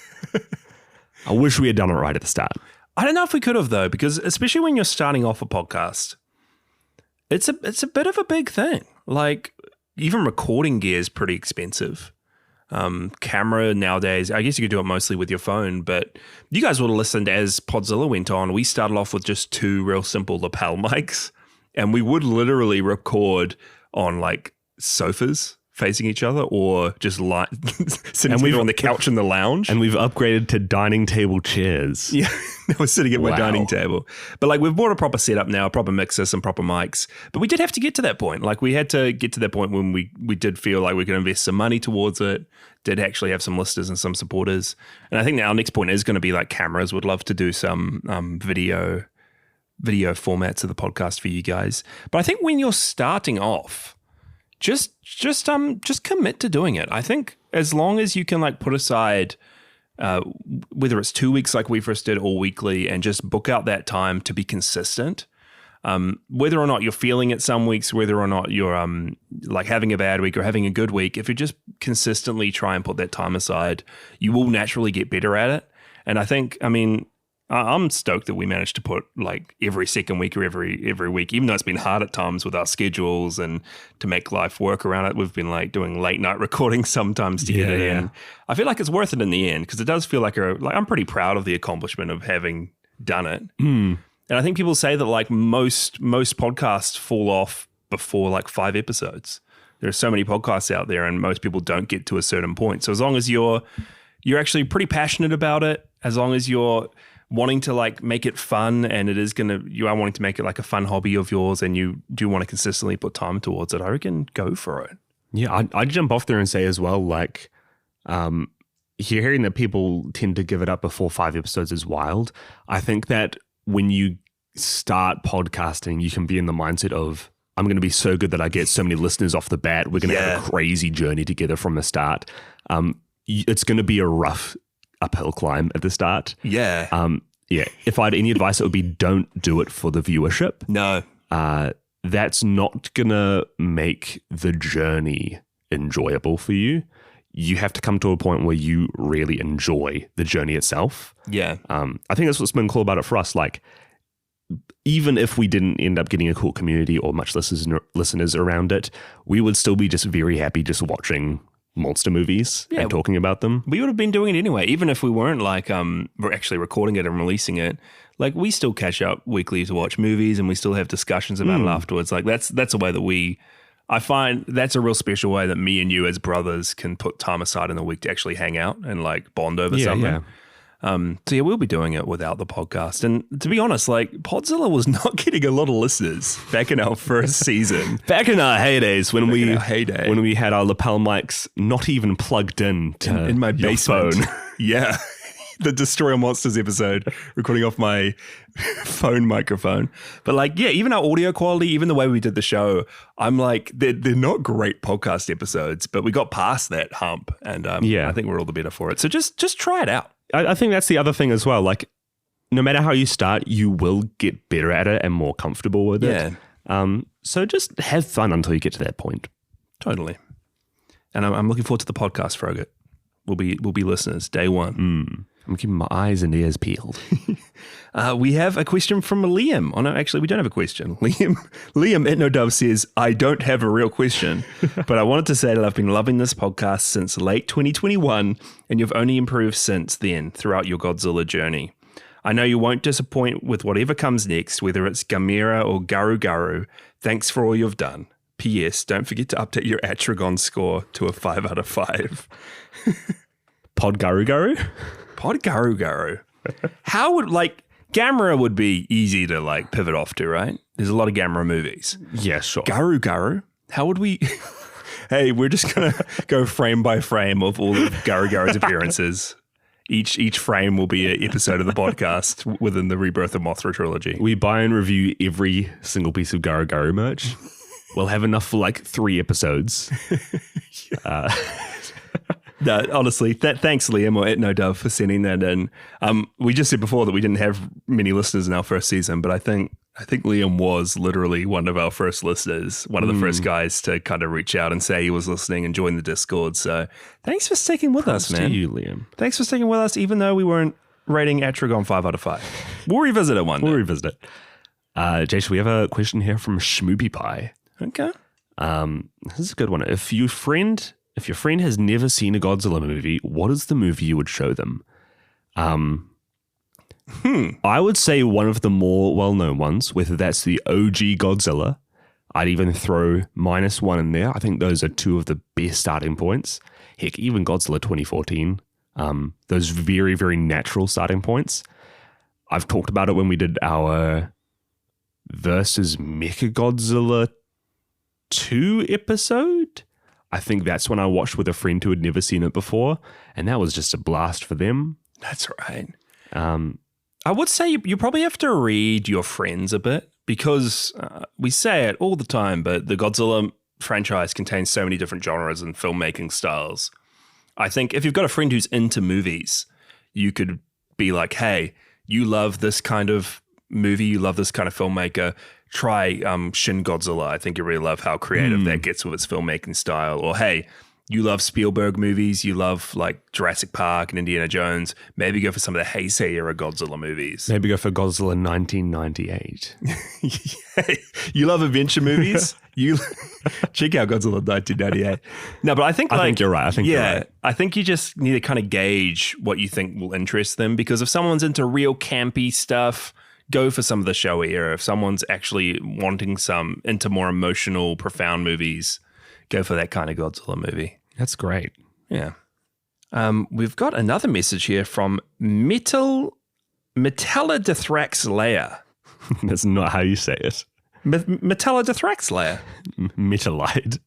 I wish we had done it right at the start. I don't know if we could have though, because especially when you're starting off a podcast, it's a bit of a big thing. Like even recording gear is pretty expensive. Camera nowadays, I guess you could do it mostly with your phone, but you guys would have listened as Podzilla went on. We started off with just 2 real simple lapel mics, and we would literally record on like sofas facing each other or just sitting together on the couch in the lounge. And we've upgraded to dining table chairs. Yeah, I was sitting at my dining table. But like we've bought a proper setup now, a proper mixer, some proper mics. But we did have to get to that point. Like we had to get to that point when we did feel like we could invest some money towards it, did actually have some listeners and some supporters. And I think our next point is going to be like cameras. Would love to do some video formats of the podcast for you guys. But I think when you're starting off, just commit to doing it. I think as long as you can like put aside whether it's 2 weeks like we first did or weekly and just book out that time to be consistent, whether or not you're feeling it some weeks, whether or not you're like having a bad week or having a good week, if you just consistently try and put that time aside, you will naturally get better at it. And I think, I mean, I'm stoked that we managed to put like every second week or every week, even though it's been hard at times with our schedules and to make life work around it. We've been like doing late night recordings sometimes to get it in. I feel like it's worth it in the end because it does feel like I'm pretty proud of the accomplishment of having done it. And I think people say that like most podcasts fall off before like 5 episodes. There are so many podcasts out there and most people don't get to a certain point. So as long as you're actually pretty passionate about it, as long as you're wanting to like make it fun and you are wanting to make it like a fun hobby of yours and you do want to consistently put time towards it, I reckon go for it. Yeah, I'd jump off there and say as well, like, hearing that people tend to give it up before 5 episodes is wild. I think that when you start podcasting, you can be in the mindset of, I'm going to be so good that I get so many listeners off the bat. We're going to have a crazy journey together from the start. It's going to be a rough uphill climb at the start. Yeah. If I had any advice, it would be don't do it for the viewership. No. That's not going to make the journey enjoyable for you. You have to come to a point where you really enjoy the journey itself. Yeah. I think that's what's been cool about it for us. Like, even if we didn't end up getting a cool community or much listeners around it, we would still be just very happy just watching monster movies and talking about them. We would have been doing it anyway, even if we weren't like we're actually recording it and releasing it. Like we still catch up weekly to watch movies and we still have discussions about it afterwards. Like that's a way that I find that's a real special way that me and you as brothers can put time aside in the week to actually hang out and like bond over something. Yeah. So yeah, we'll be doing it without the podcast. And to be honest, like Podzilla was not getting a lot of listeners back in our first season. Back in our heydays when we had our lapel mics not even plugged in in my basement. Phone. Yeah. The Destroy All Monsters episode, recording off my phone microphone. But like, yeah, even our audio quality, even the way we did the show, I'm like, they're not great podcast episodes, but we got past that hump. And I think we're all the better for it. So just try it out. I think that's the other thing as well. Like, no matter how you start, you will get better at it and more comfortable with it. So just have fun until you get to that point. Totally. And I'm looking forward to the podcast, Froget. We'll be listeners day one. I'm keeping my eyes and ears peeled. We have a question from Liam. Oh no, actually we don't have a question. Liam Etnodove says, I don't have a real question, but I wanted to say that I've been loving this podcast since late 2021 and you've only improved since then throughout your Godzilla journey. I know you won't disappoint with whatever comes next, whether it's Gamera or Garu Garu. Thanks for all you've done. P.S. Don't forget to update your Atragon score to a 5 out of 5. Pod Garu Garu? Pod Garu Garu. How would, like, Gamera would be easy to, like, pivot off to, right? There's a lot of Gamera movies. Yeah, sure. Garu Garu? How would we... Hey, we're just going to go frame by frame of all of Garu Garu's appearances. Each frame will be an episode of the podcast within the Rebirth of Mothra trilogy. We buy and review every single piece of Garu Garu merch. We'll have enough for, like, 3 episodes. No, honestly, thanks Liam or Etnodove for sending that in. We just said before that we didn't have many listeners in our first season, but I think Liam was literally one of our first listeners, one of the first guys to kind of reach out and say he was listening and join the Discord. So thanks for sticking with us, man. To you, Liam. Thanks for sticking with us, even though we weren't rating Atragon 5 out of 5. We'll revisit it one day. We'll revisit it. Jasher, we have a question here from Schmoopy Pie. Okay. This is a good one. If your friend has never seen a Godzilla movie, what is the movie you would show them? I would say one of the more well-known ones, whether that's the OG Godzilla. I'd even throw -1 in there. I think those are 2 of the best starting points. Heck, even Godzilla 2014. Those very, very natural starting points. I've talked about it when we did our versus Mechagodzilla 2 episode. I think that's when I watched with a friend who had never seen it before, and that was just a blast for them. That's right. I would say you probably have to read your friends a bit because we say it all the time, but the Godzilla franchise contains so many different genres and filmmaking styles. I think if you've got a friend who's into movies, you could be like, hey, you love this kind of movie, you love this kind of filmmaker, try Shin Godzilla. I think you really love how creative that gets with its filmmaking style. Or hey, you love Spielberg movies, you love like Jurassic Park and Indiana Jones, maybe go for some of the Heisei era Godzilla movies. Maybe go for Godzilla 1998. You love adventure movies? You check out Godzilla 1998. No, but I think you're right. You're right. I think you just need to kind of gauge what you think will interest them, because if someone's into real campy stuff, go for some of the Showa era. If someone's actually wanting some into more emotional, profound movies, go for that kind of Godzilla movie. That's great. Yeah. We've got another message here from Metallodithrax. That's not how you say it. Metallodithrax. Metallide.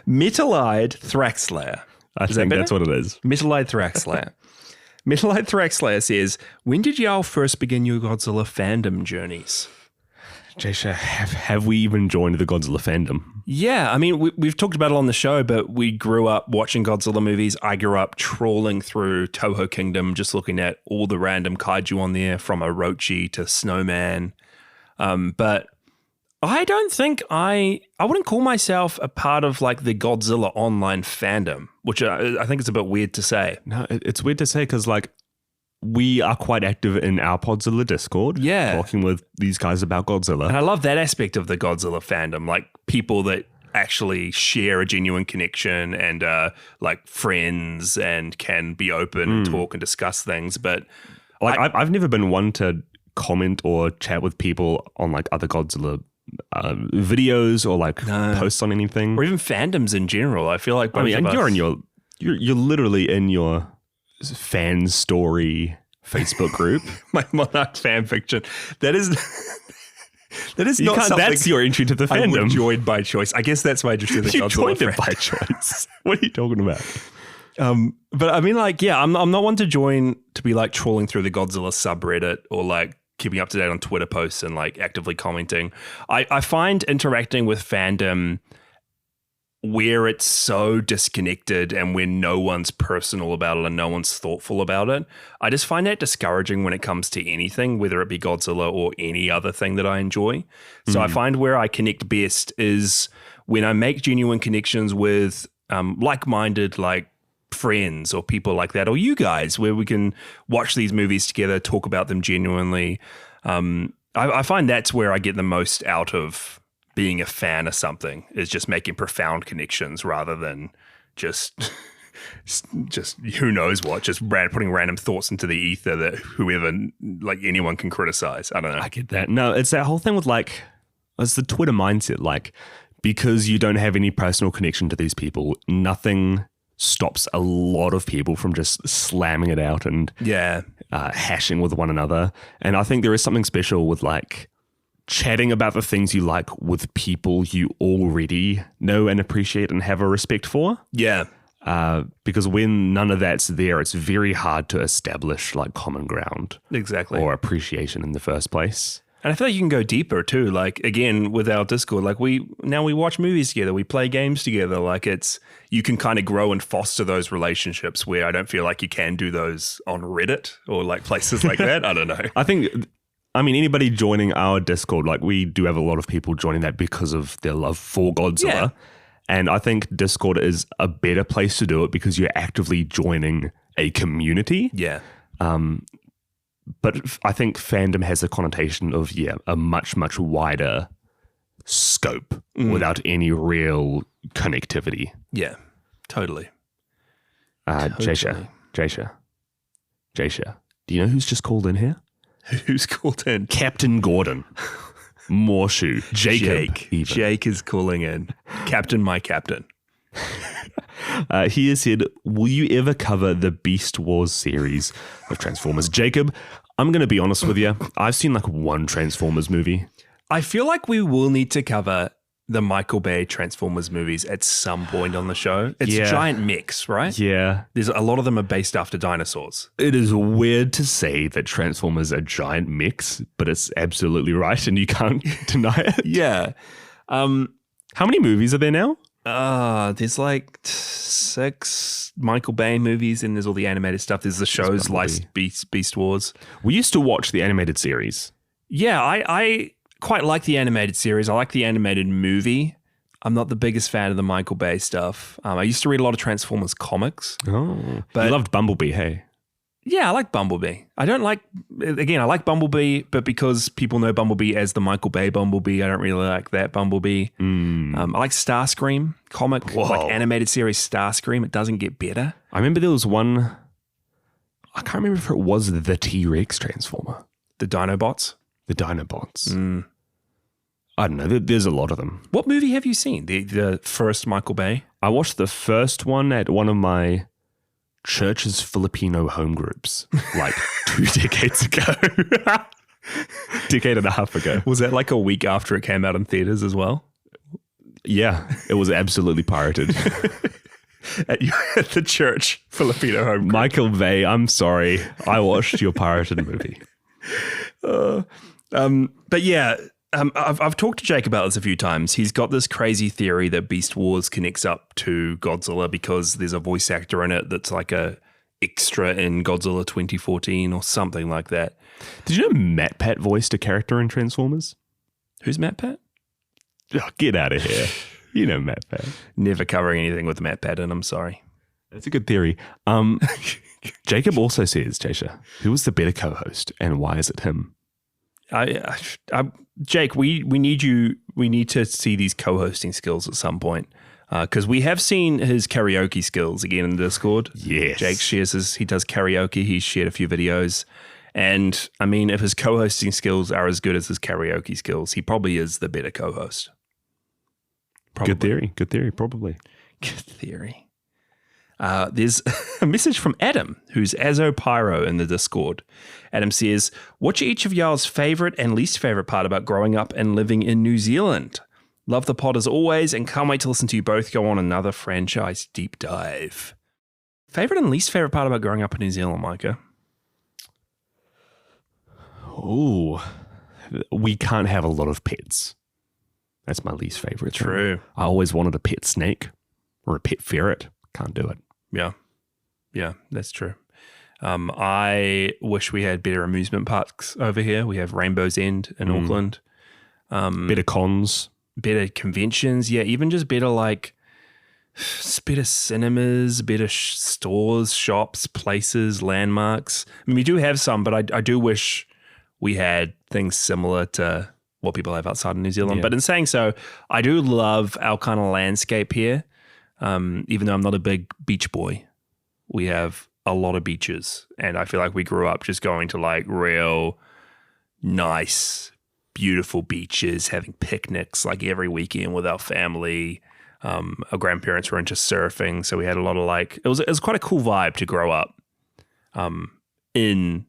Metallide Thraxlayer. I think that's what it is. Metallide Thraxlayer. Metallide Thraxlayer says, when did y'all first begin your Godzilla fandom journeys? Jasher, have we even joined the Godzilla fandom? Yeah, I mean, we've talked about it on the show, but we grew up watching Godzilla movies. I grew up trawling through Toho Kingdom, just looking at all the random kaiju on there, from Orochi to Snowman. But I don't think I wouldn't call myself a part of like the Godzilla online fandom, which I think is a bit weird to say. No, it's weird to say because like we are quite active in our Podzilla Discord. Yeah. Talking with these guys about Godzilla. And I love that aspect of the Godzilla fandom, like people that actually share a genuine connection and like friends and can be open and talk and discuss things. But like I've never been one to comment or chat with people on like other Godzilla videos or like posts on anything, or even fandoms in general. I feel like you're literally in your fan story Facebook group. My Monarch fan fiction. That is not something that's your entry to the fandom. I would join by choice. I guess that's my interest in the You Godzilla joined it fandom. by choice. What are you talking about? But I mean, like, yeah, I'm not one to join to be like trawling through the Godzilla subreddit or like keeping up to date on Twitter posts and like actively commenting. I find interacting with fandom where it's so disconnected and where no one's personal about it and no one's thoughtful about it, I just find that discouraging when it comes to anything, whether it be Godzilla or any other thing that I enjoy. So I find where I connect best is when I make genuine connections with like-minded, like friends or people like that, or you guys, where we can watch these movies together, talk about them genuinely. I find that's where I get the most out of being a fan of something, is just making profound connections rather than just who knows what, just putting random thoughts into the ether that whoever, like anyone can criticize. I don't know. I get that. No, it's that whole thing with like, it's the Twitter mindset. Like, because you don't have any personal connection to these people, nothing stops a lot of people from just slamming it out and hashing with one another. And I think there is something special with like chatting about the things you like with people you already know and appreciate and have a respect for. Yeah. Because when none of that's there, it's very hard to establish like common ground. Exactly. Or appreciation in the first place. And I feel like you can go deeper too. Like, again, with our Discord, like we watch movies together, we play games together. Like you can kind of grow and foster those relationships where I don't feel like you can do those on Reddit or like places like that. I don't know. I mean, anybody joining our Discord, like we do have a lot of people joining that because of their love for Godzilla. Yeah. And I think Discord is a better place to do it because you're actively joining a community. Yeah. But I think fandom has a connotation of, a much, much wider scope without any real connectivity. Yeah, totally. Jasher, do you know who's just called in here? Who's called in? Captain Gordon. Morshu. Jacob. Jake is calling in. Captain, my captain. He has said, will you ever cover the Beast Wars series of Transformers? Jacob, I'm going to be honest with you. I've seen like one Transformers movie. I feel like we will need to cover the Michael Bay Transformers movies at some point on the show. It's giant mechs, right? Yeah. There's a lot of them are based after dinosaurs. It is weird to say that Transformers are giant mechs, but it's absolutely right and you can't deny it. Yeah. How many movies are there now? There's like 6 Michael Bay movies and there's all the animated stuff. There's the shows like Beast Wars. We used to watch the animated series. Yeah, I quite like the animated series. I like the animated movie. I'm not the biggest fan of the Michael Bay stuff. I used to read a lot of Transformers comics. Oh, But- you loved Bumblebee, hey? Yeah, I like Bumblebee. I like Bumblebee, but because people know Bumblebee as the Michael Bay Bumblebee, I don't really like that Bumblebee. I like Starscream comic, like animated series Starscream. It doesn't get better. I remember there was one, I can't remember if it was the T-Rex Transformer. The Dinobots. The Dinobots. I don't know. There's a lot of them. What movie have you seen? The first Michael Bay? I watched the first one at one of my church's Filipino home groups like 2 decades ago. Decade and a half ago. Was that like a week after it came out in theaters as well? Yeah, it was absolutely pirated. At the church Filipino home group. Michael Bay, I'm sorry. I watched your pirated movie. But yeah, I've talked to Jake about this a few times. He's got this crazy theory that Beast Wars connects up to Godzilla because there's a voice actor in it that's like a extra in Godzilla 2014 or something like that. Did you know Matt Pat voiced a character in Transformers? Who's Matt Pat? Oh, get out of here. You know Matt Pat. Never covering anything with Matt Pat in, I'm sorry. That's a good theory. Jacob also says, Jasher, who was the better co-host and why is it him? Jake, we need to see these co-hosting skills at some point because we have seen his karaoke skills again in the Discord. Yes. Jake shares he does karaoke. He's shared a few videos. And I mean, if his co-hosting skills are as good as his karaoke skills, he probably is the better co-host. Probably. Good theory, probably. Good theory. There's a message from Adam, who's Azopyro in the Discord. Adam says, what's each of y'all's favorite and least favorite part about growing up and living in New Zealand? Love the pod as always and can't wait to listen to you both go on another franchise deep dive. Favorite and least favorite part about growing up in New Zealand, Mykah? Oh, we can't have a lot of pets. That's my least favorite. True. I always wanted a pet snake or a pet ferret. Can't do it. Yeah, that's true. I wish we had better amusement parks over here. We have Rainbow's End in Auckland. Better cons. Better conventions. Yeah, even just better better cinemas, better stores, shops, places, landmarks. I mean, we do have some, but I do wish we had things similar to what people have outside of New Zealand. Yeah. But in saying so, I do love our kind of landscape here. Even though I'm not a big beach boy, we have a lot of beaches. And I feel like we grew up just going to like real nice, beautiful beaches, having picnics like every weekend with our family. Our grandparents were into surfing. So we had a lot of it was quite a cool vibe to grow up in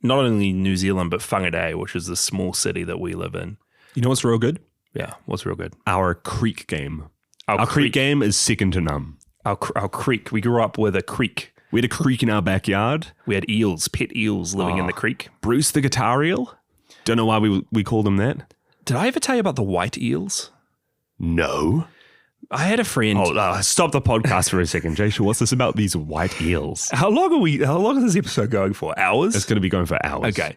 not only New Zealand, but Whangarei, which is the small city that we live in. You know what's real good? Yeah, what's real good? Our creek game. Our creek creek game is second to none. Our creek. We grew up with a creek. We had a creek in our backyard. We had eels, pet eels living in the creek. Bruce the guitar eel. Don't know why we called him that. Did I ever tell you about the white eels? No. I had a friend. Stop the podcast for a second, Jasher. What's this about these white eels? How long is this episode going for? Hours? It's going to be going for hours. Okay.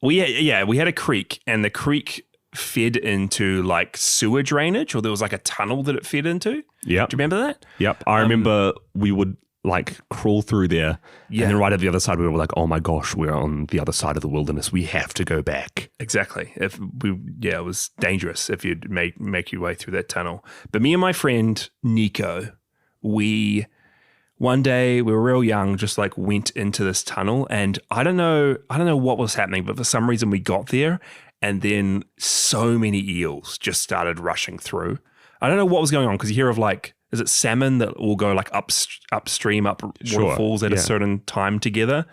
We had a creek, and the creek fed into like sewer drainage, or there was like a tunnel that it fed into. Yeah. Do you remember that? Yep. I remember we would like crawl through there. Yeah. And then right at the other side, we were like, oh my gosh, we're on the other side of the wilderness. We have to go back. Exactly. It was dangerous if you'd make your way through that tunnel. But me and my friend Nico, one day we were real young, just like went into this tunnel, and I don't know what was happening, but for some reason we got there, and then so many eels just started rushing through. I don't know what was going on because you hear of is it salmon that will go like upstream up waterfalls at a certain time together?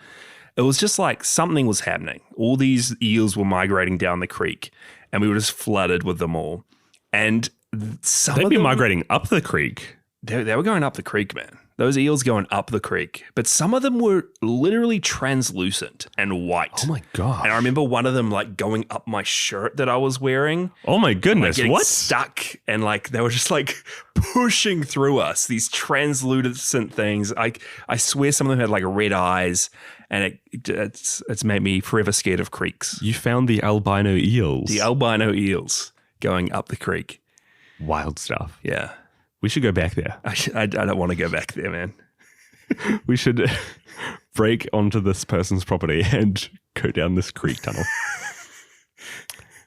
It was just like something was happening. All these eels were migrating down the creek, and we were just flooded with them all. And they'd be migrating up the creek. They were going up the creek, man. Those eels going up the creek. But some of them were literally translucent and white. Oh my God. And I remember one of them like going up my shirt that I was wearing. Oh my goodness. Getting what? Stuck. And they were just like pushing through us, these translucent things. I swear some of them had like red eyes, and it's made me forever scared of creeks. You found the albino eels. The albino eels going up the creek. Wild stuff. Yeah. We should go back there. I don't want to go back there, man. We should break onto this person's property and go down this creek tunnel.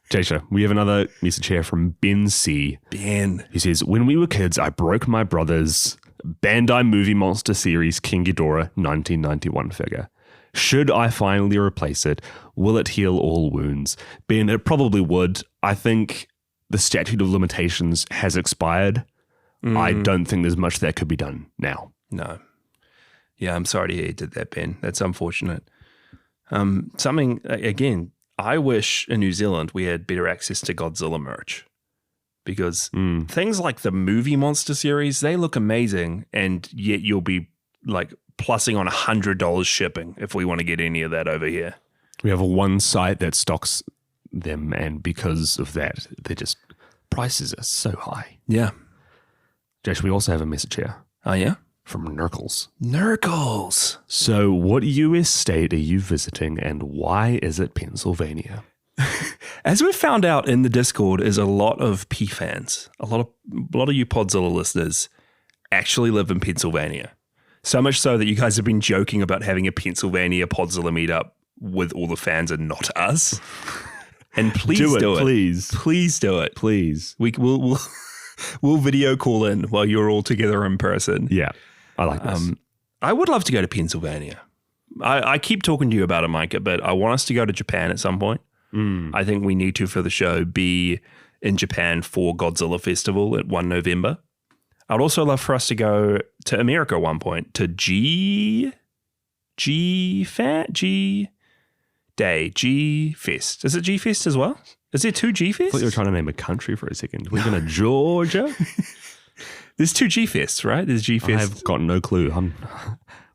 Jasher, we have another message here from Ben C. Ben. He says, when we were kids, I broke my brother's Bandai Movie Monster Series King Ghidorah 1991 figure. Should I finally replace it? Will it heal all wounds? Ben, it probably would. I think the statute of limitations has expired. I don't think there's much that could be done now. No. Yeah, I'm sorry to hear you did that, Ben. That's unfortunate. Something, again, I wish in New Zealand we had better access to Godzilla merch, because things like the movie monster series, they look amazing, and yet you'll be like plussing on $100 shipping if we want to get any of that over here. We have one site that stocks them, and because of that, they just prices are so high. Yeah. Josh, we also have a message here. Oh, yeah? From Nurkles. Nurkles. So what US state are you visiting, and why is it Pennsylvania? As we've found out in the Discord, is a lot of P fans, a lot of you Podzilla listeners actually live in Pennsylvania. So much so that you guys have been joking about having a Pennsylvania Podzilla meetup with all the fans and not us. And please do it. Please. Please do it. Please. We'll video call in while you're all together in person. Yeah. I like this. I would love to go to Pennsylvania. I keep talking to you about it, Mykah, but I want us to go to Japan at some point. I think we need to, for the show, be in Japan for Godzilla Festival at 1 November. I'd also love for us to go to America at one point, to G Fest. Is it G Fest as well? Is there two G Fests? I thought you were trying to name a country for a second. We're going to Georgia? There's two G Fests, right? There's G Fest. I've got no clue.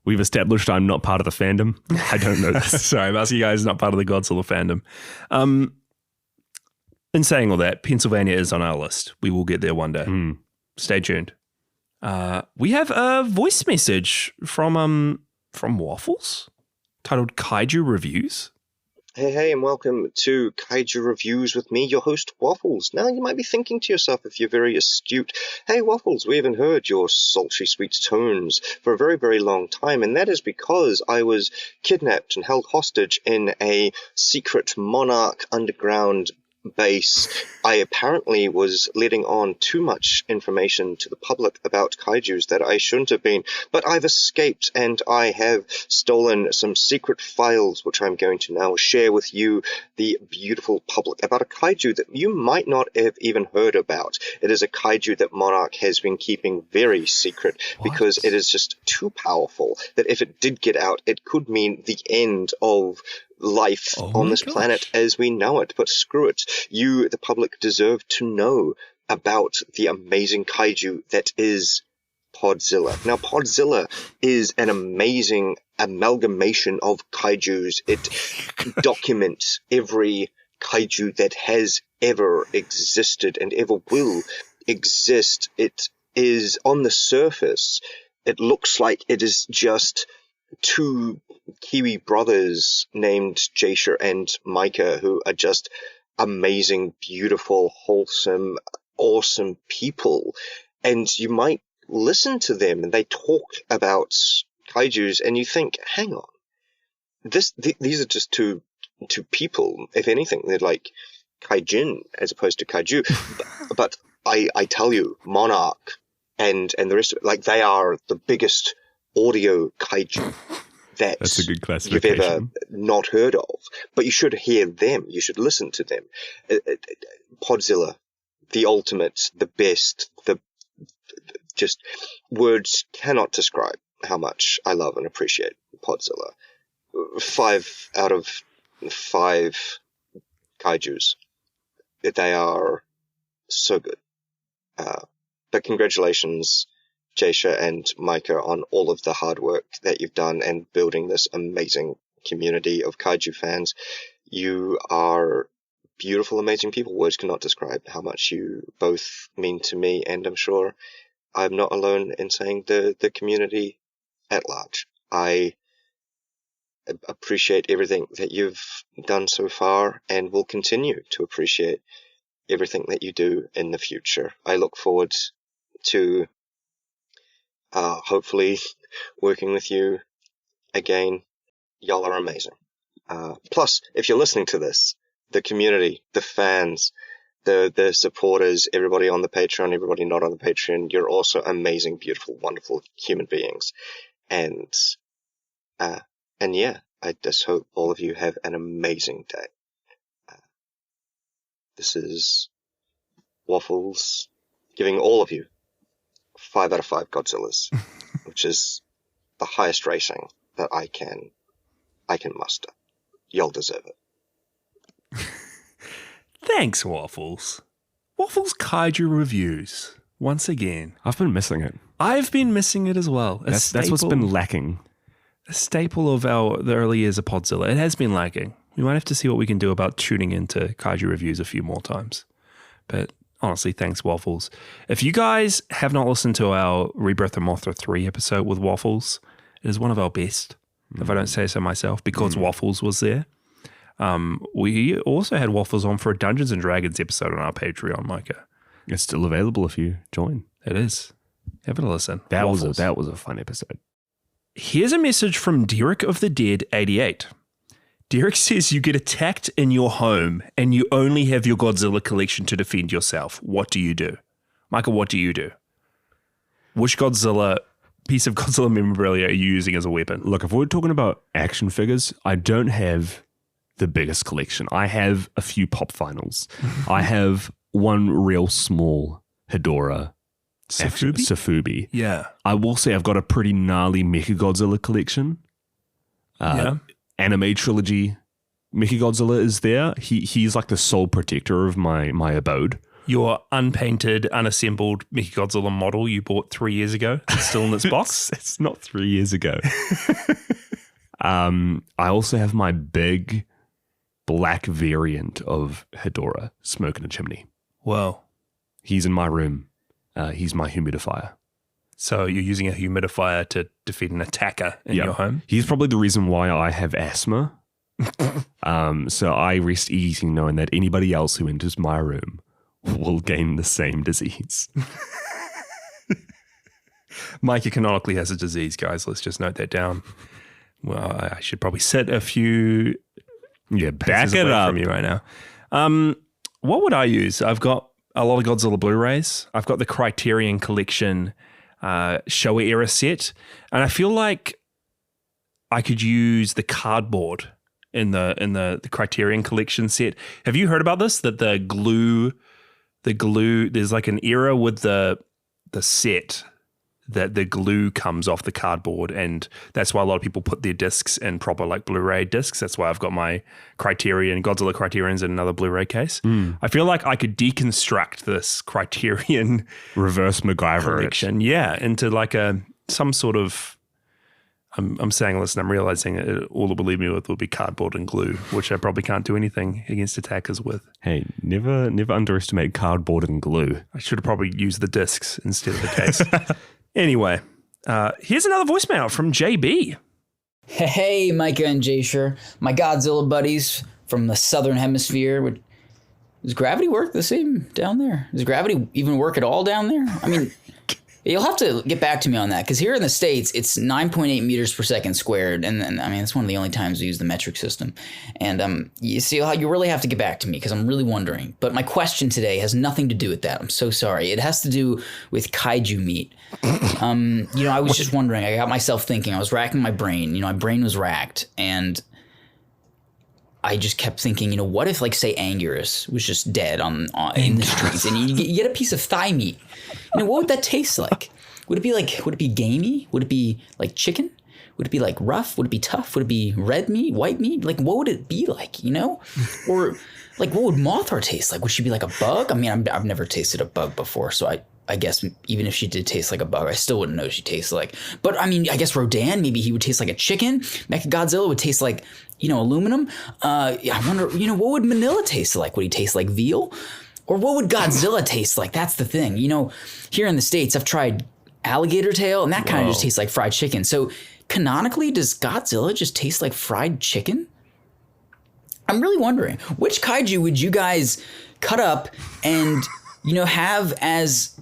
We've established I'm not part of the fandom. I don't know this. Sorry, I'm asking you guys not part of the Godzilla fandom. In saying all that, Pennsylvania is on our list. We will get there one day. Stay tuned. We have a voice message from Waffles titled Kaiju Reviews. Hey, and welcome to Kaiju Reviews with me, your host, Waffles. Now, you might be thinking to yourself, if you're very astute, hey, Waffles, we haven't heard your sultry sweet tones for a very, very long time, and that is because I was kidnapped and held hostage in a secret monarch underground base. I apparently was letting on too much information to the public about kaijus that I shouldn't have been, but I've escaped and I have stolen some secret files which I'm going to now share with you, the beautiful public, about a kaiju that you might not have even heard about. It is a kaiju that Monarch has been keeping very secret because it is just too powerful that if it did get out, it could mean the end of life on this planet as we know it. But screw it. You, the public, deserve to know about the amazing kaiju that is Podzilla. Now, Podzilla is an amazing amalgamation of kaijus. It documents every kaiju that has ever existed and ever will exist. It is, on the surface, it looks like it is just two Kiwi brothers named Jasher and Mykah, who are just amazing, beautiful, wholesome, awesome people. And you might listen to them and they talk about kaijus and you think, hang on, these are just two people. If anything, they're like kaijin as opposed to kaiju. But I tell you, Monarch and the rest of it, like, they are the biggest audio kaiju that's a good you've classification. ever not heard of. But you should hear them. You should listen to them. Podzilla, the ultimate, the best, just words cannot describe how much I love and appreciate Podzilla. 5 out of 5 kaijus. They are so good. But congratulations, Jasher and Mykah, on all of the hard work that you've done and building this amazing community of kaiju fans. You are beautiful, amazing people. Words cannot describe how much you both mean to me, and I'm sure I'm not alone in saying the community at large. I appreciate everything that you've done so far and will continue to appreciate everything that you do in the future. I look forward to hopefully working with you again. Y'all are amazing. Plus, if you're listening to this, the community, the fans, the supporters, everybody on the Patreon, everybody not on the Patreon, you're also amazing, beautiful, wonderful human beings. And yeah, I just hope all of you have an amazing day. This is Waffles giving all of you 5 out of 5 Godzillas, which is the highest rating that I can muster. Y'all deserve it. Thanks, Waffles. Waffles Kaiju Reviews. Once again. I've been missing it. I've been missing it as well. That's what's been lacking. A staple of the early years of Podzilla. It has been lacking. We might have to see what we can do about tuning into Kaiju Reviews a few more times. But honestly, thanks, Waffles. If you guys have not listened to our Rebirth of Mothra 3 episode with Waffles, it is one of our best, if I don't say so myself, because Waffles was there. We also had Waffles on for a Dungeons & Dragons episode on our Patreon, Mykah. It's still available if you join. It is. Have a listen. That was a fun episode. Here's a message from Derek of the Dead 88. Derek says you get attacked in your home and you only have your Godzilla collection to defend yourself. What do you do? Mykah, what do you do? Which piece of Godzilla memorabilia are you using as a weapon? Look, if we're talking about action figures, I don't have the biggest collection. I have a few pop finals. I have one real small Hedorah Safubi. Yeah. I will say I've got a pretty gnarly Mechagodzilla collection. Anime trilogy Mechagodzilla is there. He's like the sole protector of my abode. Your unpainted, unassembled Mechagodzilla model you bought 3 years ago. It's still in its box. It's not 3 years ago. I also have my big black variant of Hedorah smoking a chimney. Whoa. He's in my room. He's my humidifier. So you're using a humidifier to defeat an attacker in your home? He's probably the reason why I have asthma. So I rest easy knowing that anybody else who enters my room will gain the same disease. Mykah canonically has a disease, guys. Let's just note that down. Well, I should probably set a few back it up from you right now. What would I use? I've got a lot of Godzilla Blu-rays. I've got the Criterion Collection Showa era set, and I feel like I could use the cardboard in the Criterion Collection set. Have you heard about this? That the glue, there's like an era with the set that the glue comes off the cardboard, and that's why a lot of people put their discs in proper like Blu-ray discs. That's why I've got my Godzilla Criterions in another Blu-ray case. I feel like I could deconstruct this Criterion reverse MacGyver collection, into like some sort of. I'm saying this and I'm realizing all it will leave me with will be cardboard and glue, which I probably can't do anything against attackers with. Hey, never underestimate cardboard and glue. I should have probably used the discs instead of the case. Anyway, here's another voicemail from JB. Hey, Mykah and Jasher, my Godzilla buddies from the Southern Hemisphere. Does gravity work the same down there? Does gravity even work at all down there? I mean, you'll have to get back to me on that, because here in the States, it's 9.8 meters per second squared, and I mean, it's one of the only times we use the metric system. And you see how you really have to get back to me, because I'm really wondering. But my question today has nothing to do with that. I'm so sorry. It has to do with kaiju meat. I was just wondering. I got myself thinking. I was racking my brain. My brain was racked, and I just kept thinking, what if, like, say, Anguirus was just dead in the streets, and you get a piece of thigh meat? What would that taste like? Would it be gamey? Would it be like chicken? Would it be like rough? Would it be tough? Would it be red meat, white meat? Like, what would it be like, Or, like, what would Mothra taste like? Would she be like a bug? I mean, I've never tasted a bug before, so I guess even if she did taste like a bug, I still wouldn't know what she tastes like. But, I mean, I guess Rodan, maybe he would taste like a chicken. Mechagodzilla would taste like, aluminum. I wonder, what would Manila taste like? Would he taste like veal? Or what would Godzilla taste like? That's the thing. Here in the States, I've tried alligator tail, and that kind of just tastes like fried chicken. So canonically, does Godzilla just taste like fried chicken? I'm really wondering, which kaiju would you guys cut up and, have as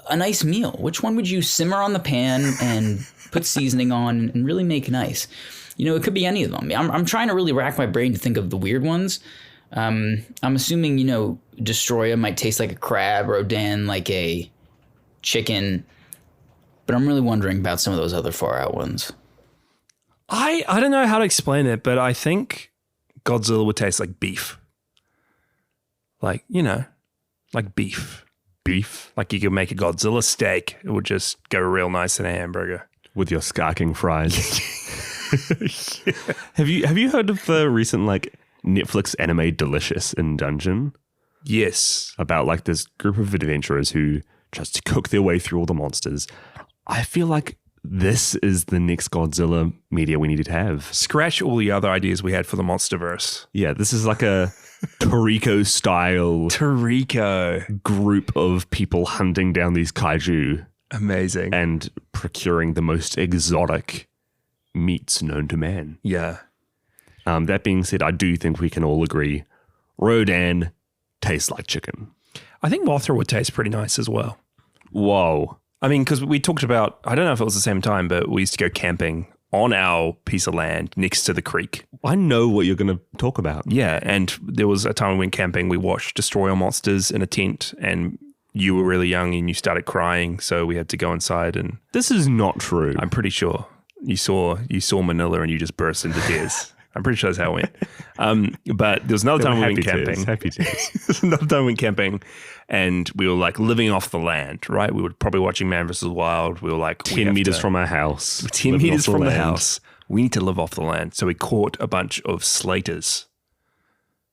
a nice meal? Which one would you simmer on the pan and put seasoning on and really make nice? It could be any of them. I'm trying to really rack my brain to think of the weird ones. I'm assuming, Destroya might taste like a crab, Rodan like a chicken, but I'm really wondering about some of those other far out ones. I don't know how to explain it, but I think Godzilla would taste like beef. Like, like beef. Beef? Like you could make a Godzilla steak. It would just go real nice in a hamburger. With your skarking fries. Have you heard of the recent Netflix anime Delicious in Dungeon? Yes. About this group of adventurers who tries to cook their way through all the monsters. I feel like this is the next Godzilla media we needed to have. Scratch all the other ideas we had for the Monsterverse. Yeah, this is like a Toriko-style group of people hunting down these kaiju. Amazing. And procuring the most exotic meats known to man. Yeah. That being said, I do think we can all agree Rodan tastes like chicken. I think Mothra would taste pretty nice as well. Whoa. I mean, because we talked about, I don't know if it was the same time, but we used to go camping on our piece of land next to the creek. I know what you're going to talk about. Yeah, and there was a time we went camping, we watched Destroy All Monsters in a tent, and you were really young and you started crying, so we had to go inside. And this is not true. I'm pretty sure you saw Manila and you just burst into tears. I'm pretty sure that's how it went. But there was another time we went camping. Happy tears. There's another time we went camping and we were living off the land, right? We were probably watching Man vs. Wild. We were 10 meters from our house. 10 meters from the house. We need to live off the land. So we caught a bunch of slaters.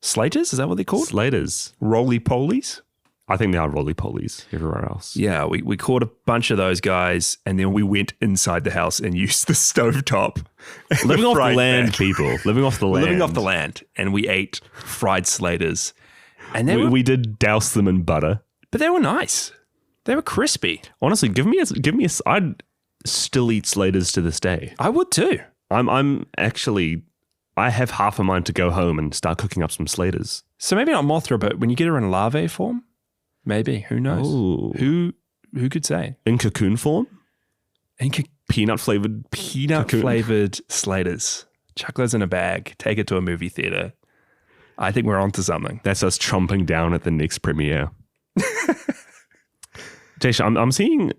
Slaters? Is that what they're called? Slaters. Roly-polies? I think they are roly-polies everywhere else. Yeah, we caught a bunch of those guys and then we went inside the house and used the stovetop. Living off the land, people. Living off the land. Living off the land. And we ate fried slaters. And we did douse them in butter. But they were nice. They were crispy. Honestly, I'd still eat slaters to this day. I would too. I have half a mind to go home and start cooking up some slaters. So maybe not Mothra, but when you get her in larvae form, maybe. Who knows? Ooh. Who could say? In cocoon form? Peanut flavored slaters. Chuck those in a bag. Take it to a movie theater. I think we're onto something. That's us chomping down at the next premiere. Jasher, I'm seeing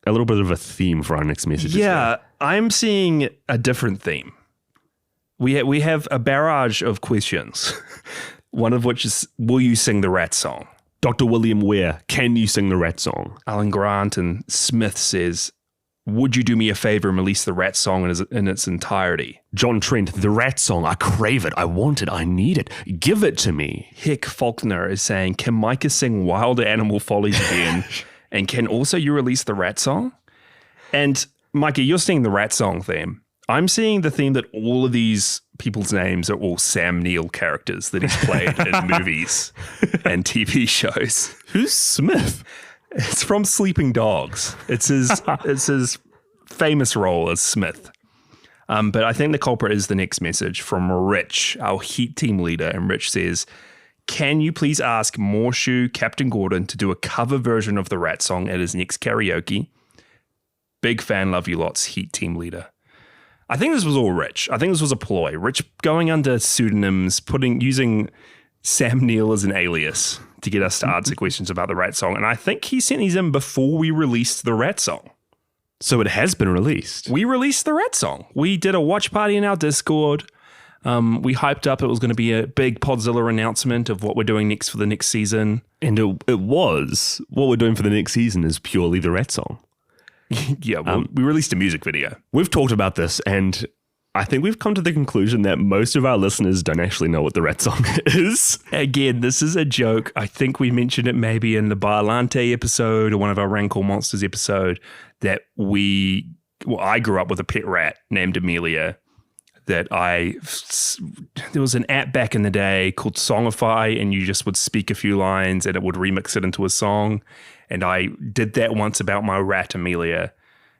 a little bit of a theme for our next message. Yeah, I'm seeing a different theme. We have a barrage of questions. One of which is, will you sing the Rat song? Dr. William Ware, can you sing the Rat song? Alan Grant and Smith says, would you do me a favor and release the Rat song in its entirety? John Trent, the Rat song, I crave it, I want it, I need it. Give it to me. Hick Faulkner is saying, can Mykah sing Wild Animal Follies again? And can also you release the Rat song? And Mykah, you're seeing the Rat song theme. I'm seeing the theme that all of these people's names are all Sam Neill characters that he's played in movies and TV shows. Who's Smith? It's from Sleeping Dogs. It's his famous role as Smith. But I think the culprit is the next message from Rich, our Heat team leader. And Rich says, can you please ask Morshu Captain Gordon to do a cover version of the Rat song at his next karaoke? Big fan, love you lots, Heat team leader. I think this was all Rich. I think this was a ploy. Rich going under pseudonyms, using Sam Neill as an alias to get us to answer questions about the Rat song. And I think he sent these in before we released the Rat song. So it has been released. We released the Rat song. We did a watch party in our Discord. We hyped up. It was going to be a big Podzilla announcement of what we're doing next for the next season. And it was. What we're doing for the next season is purely the Rat song. Yeah, we released a music video. We've talked about this, and I think we've come to the conclusion that most of our listeners don't actually know what the Rat song is. Again, this is a joke. I think we mentioned it maybe in the Biolante episode or one of our Rancor Monsters episode that I grew up with a pet rat named Amelia that there was an app back in the day called Songify, and you just would speak a few lines and it would remix it into a song. And I did that once about my rat, Amelia,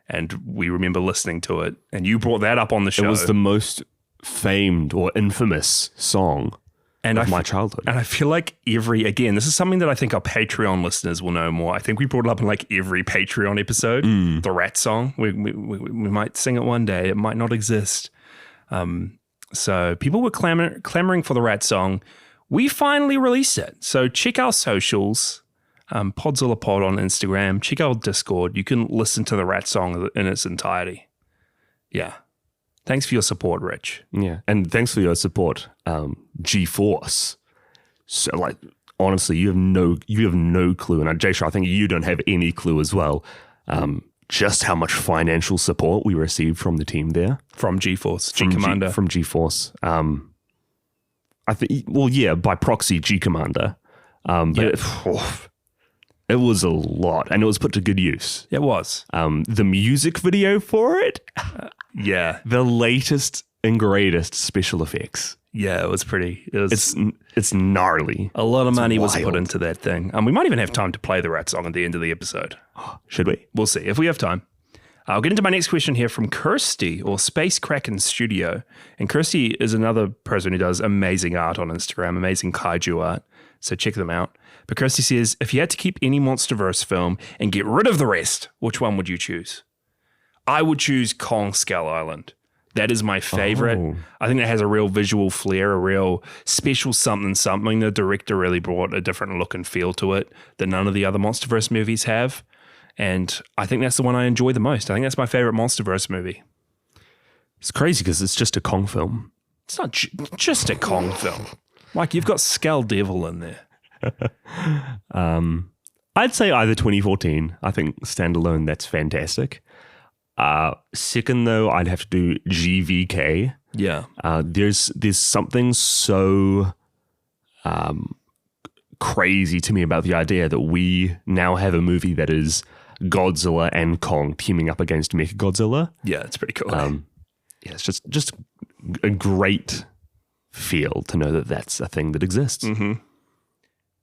and we remember listening to it. And you brought that up on the show. It was the most famed or infamous song. of my childhood. And I feel like this is something that I think our Patreon listeners will know more. I think we brought it up in like every Patreon episode, the rat song. We might sing it one day. It might not exist. So people were clamoring for the rat song. We finally released it. So check our socials, Podzilla Pod on Instagram. Check out Discord. You can listen to the rat song in its entirety. Yeah. Thanks for your support, Rich. Yeah, and thanks for your support, G-Force. So, like, honestly, you have no clue, and Jasher, I think you don't have any clue as well, just how much financial support we received from the team there, from G-Force, G-Commander, from G-Force. I think, by proxy, G-Commander. But it was a lot, and it was put to good use. It was. The music video for it. Yeah. The latest and greatest special effects. Yeah, it was pretty. It's gnarly. A lot of money was put into that thing. We might even have time to play the rat song at the end of the episode. Should we? We'll see if we have time. I'll get into my next question here from Kirsty, or Space Kraken Studio. And Kirsty is another person who does amazing art on Instagram, amazing kaiju art. So check them out. But Kirsty says, if you had to keep any MonsterVerse film and get rid of the rest, which one would you choose? I would choose Kong Skull Island. That is my favorite. Oh. I think it has a real visual flair, a real special something. The director really brought a different look and feel to it that none of the other MonsterVerse movies have. And I think that's the one I enjoy the most. I think that's my favorite MonsterVerse movie. It's crazy because it's just a Kong film. It's not just a Kong film. Like, you've got Skull Devil in there. I'd say either 2014. I think standalone, that's fantastic. Second, though, I'd have to do GVK. Yeah. There's something so crazy to me about the idea that we now have a movie that is Godzilla and Kong teaming up against Mechagodzilla. Yeah, it's pretty cool. It's just a great feel to know that that's a thing that exists. Mm-hmm.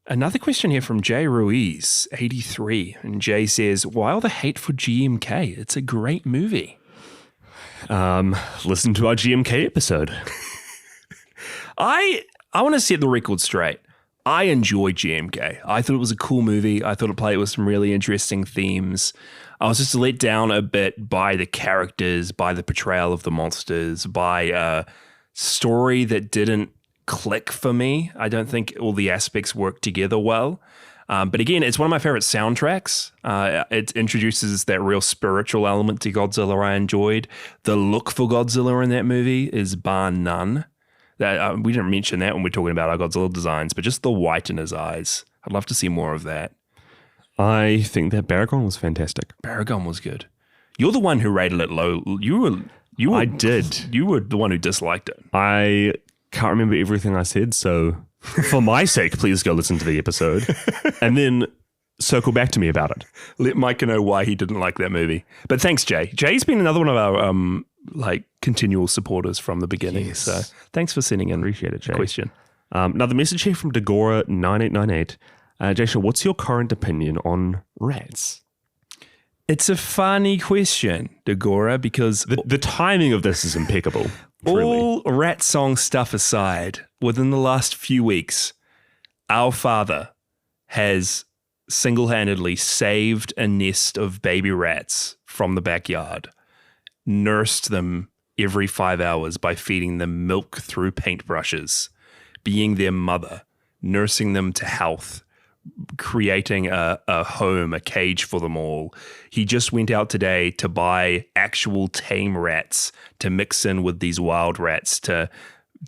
Another question here from Jay Ruiz, 83. And Jay says, why all the hate for GMK? It's a great movie. Listen to our GMK episode. I want to set the record straight. I enjoyed GMK. I thought it was a cool movie. I thought it played with some really interesting themes. I was just let down a bit by the characters, by the portrayal of the monsters, by a story that didn't click for me. I don't think all the aspects work together well. But again, it's one of my favorite soundtracks. It introduces that real spiritual element to Godzilla I enjoyed. The look for Godzilla in that movie is bar none. That we didn't mention that when we're talking about our Godzilla designs, but just the white in his eyes. I'd love to see more of that. I think that Baragon was fantastic. Baragon was good. You're the one who rated it low. I did. You were the one who disliked it. I can't remember everything I said, so for my sake, please go listen to the episode and then circle back to me about it. Let Mykah know why he didn't like that movie. But thanks, Jay. Jay's been another one of our continual supporters from the beginning. Yes. So thanks for sending in. Appreciate it, Jay. Question. Now the message here from Dagora9898. Jasher, what's your current opinion on rats? It's a funny question, Dagora, because the timing of this is impeccable. All rat song stuff aside, within the last few weeks, our father has single-handedly saved a nest of baby rats from the backyard, nursed them every 5 hours by feeding them milk through paintbrushes, being their mother, nursing them to health, creating a home, a cage for them all. He just went out today to buy actual tame rats to mix in with these wild rats to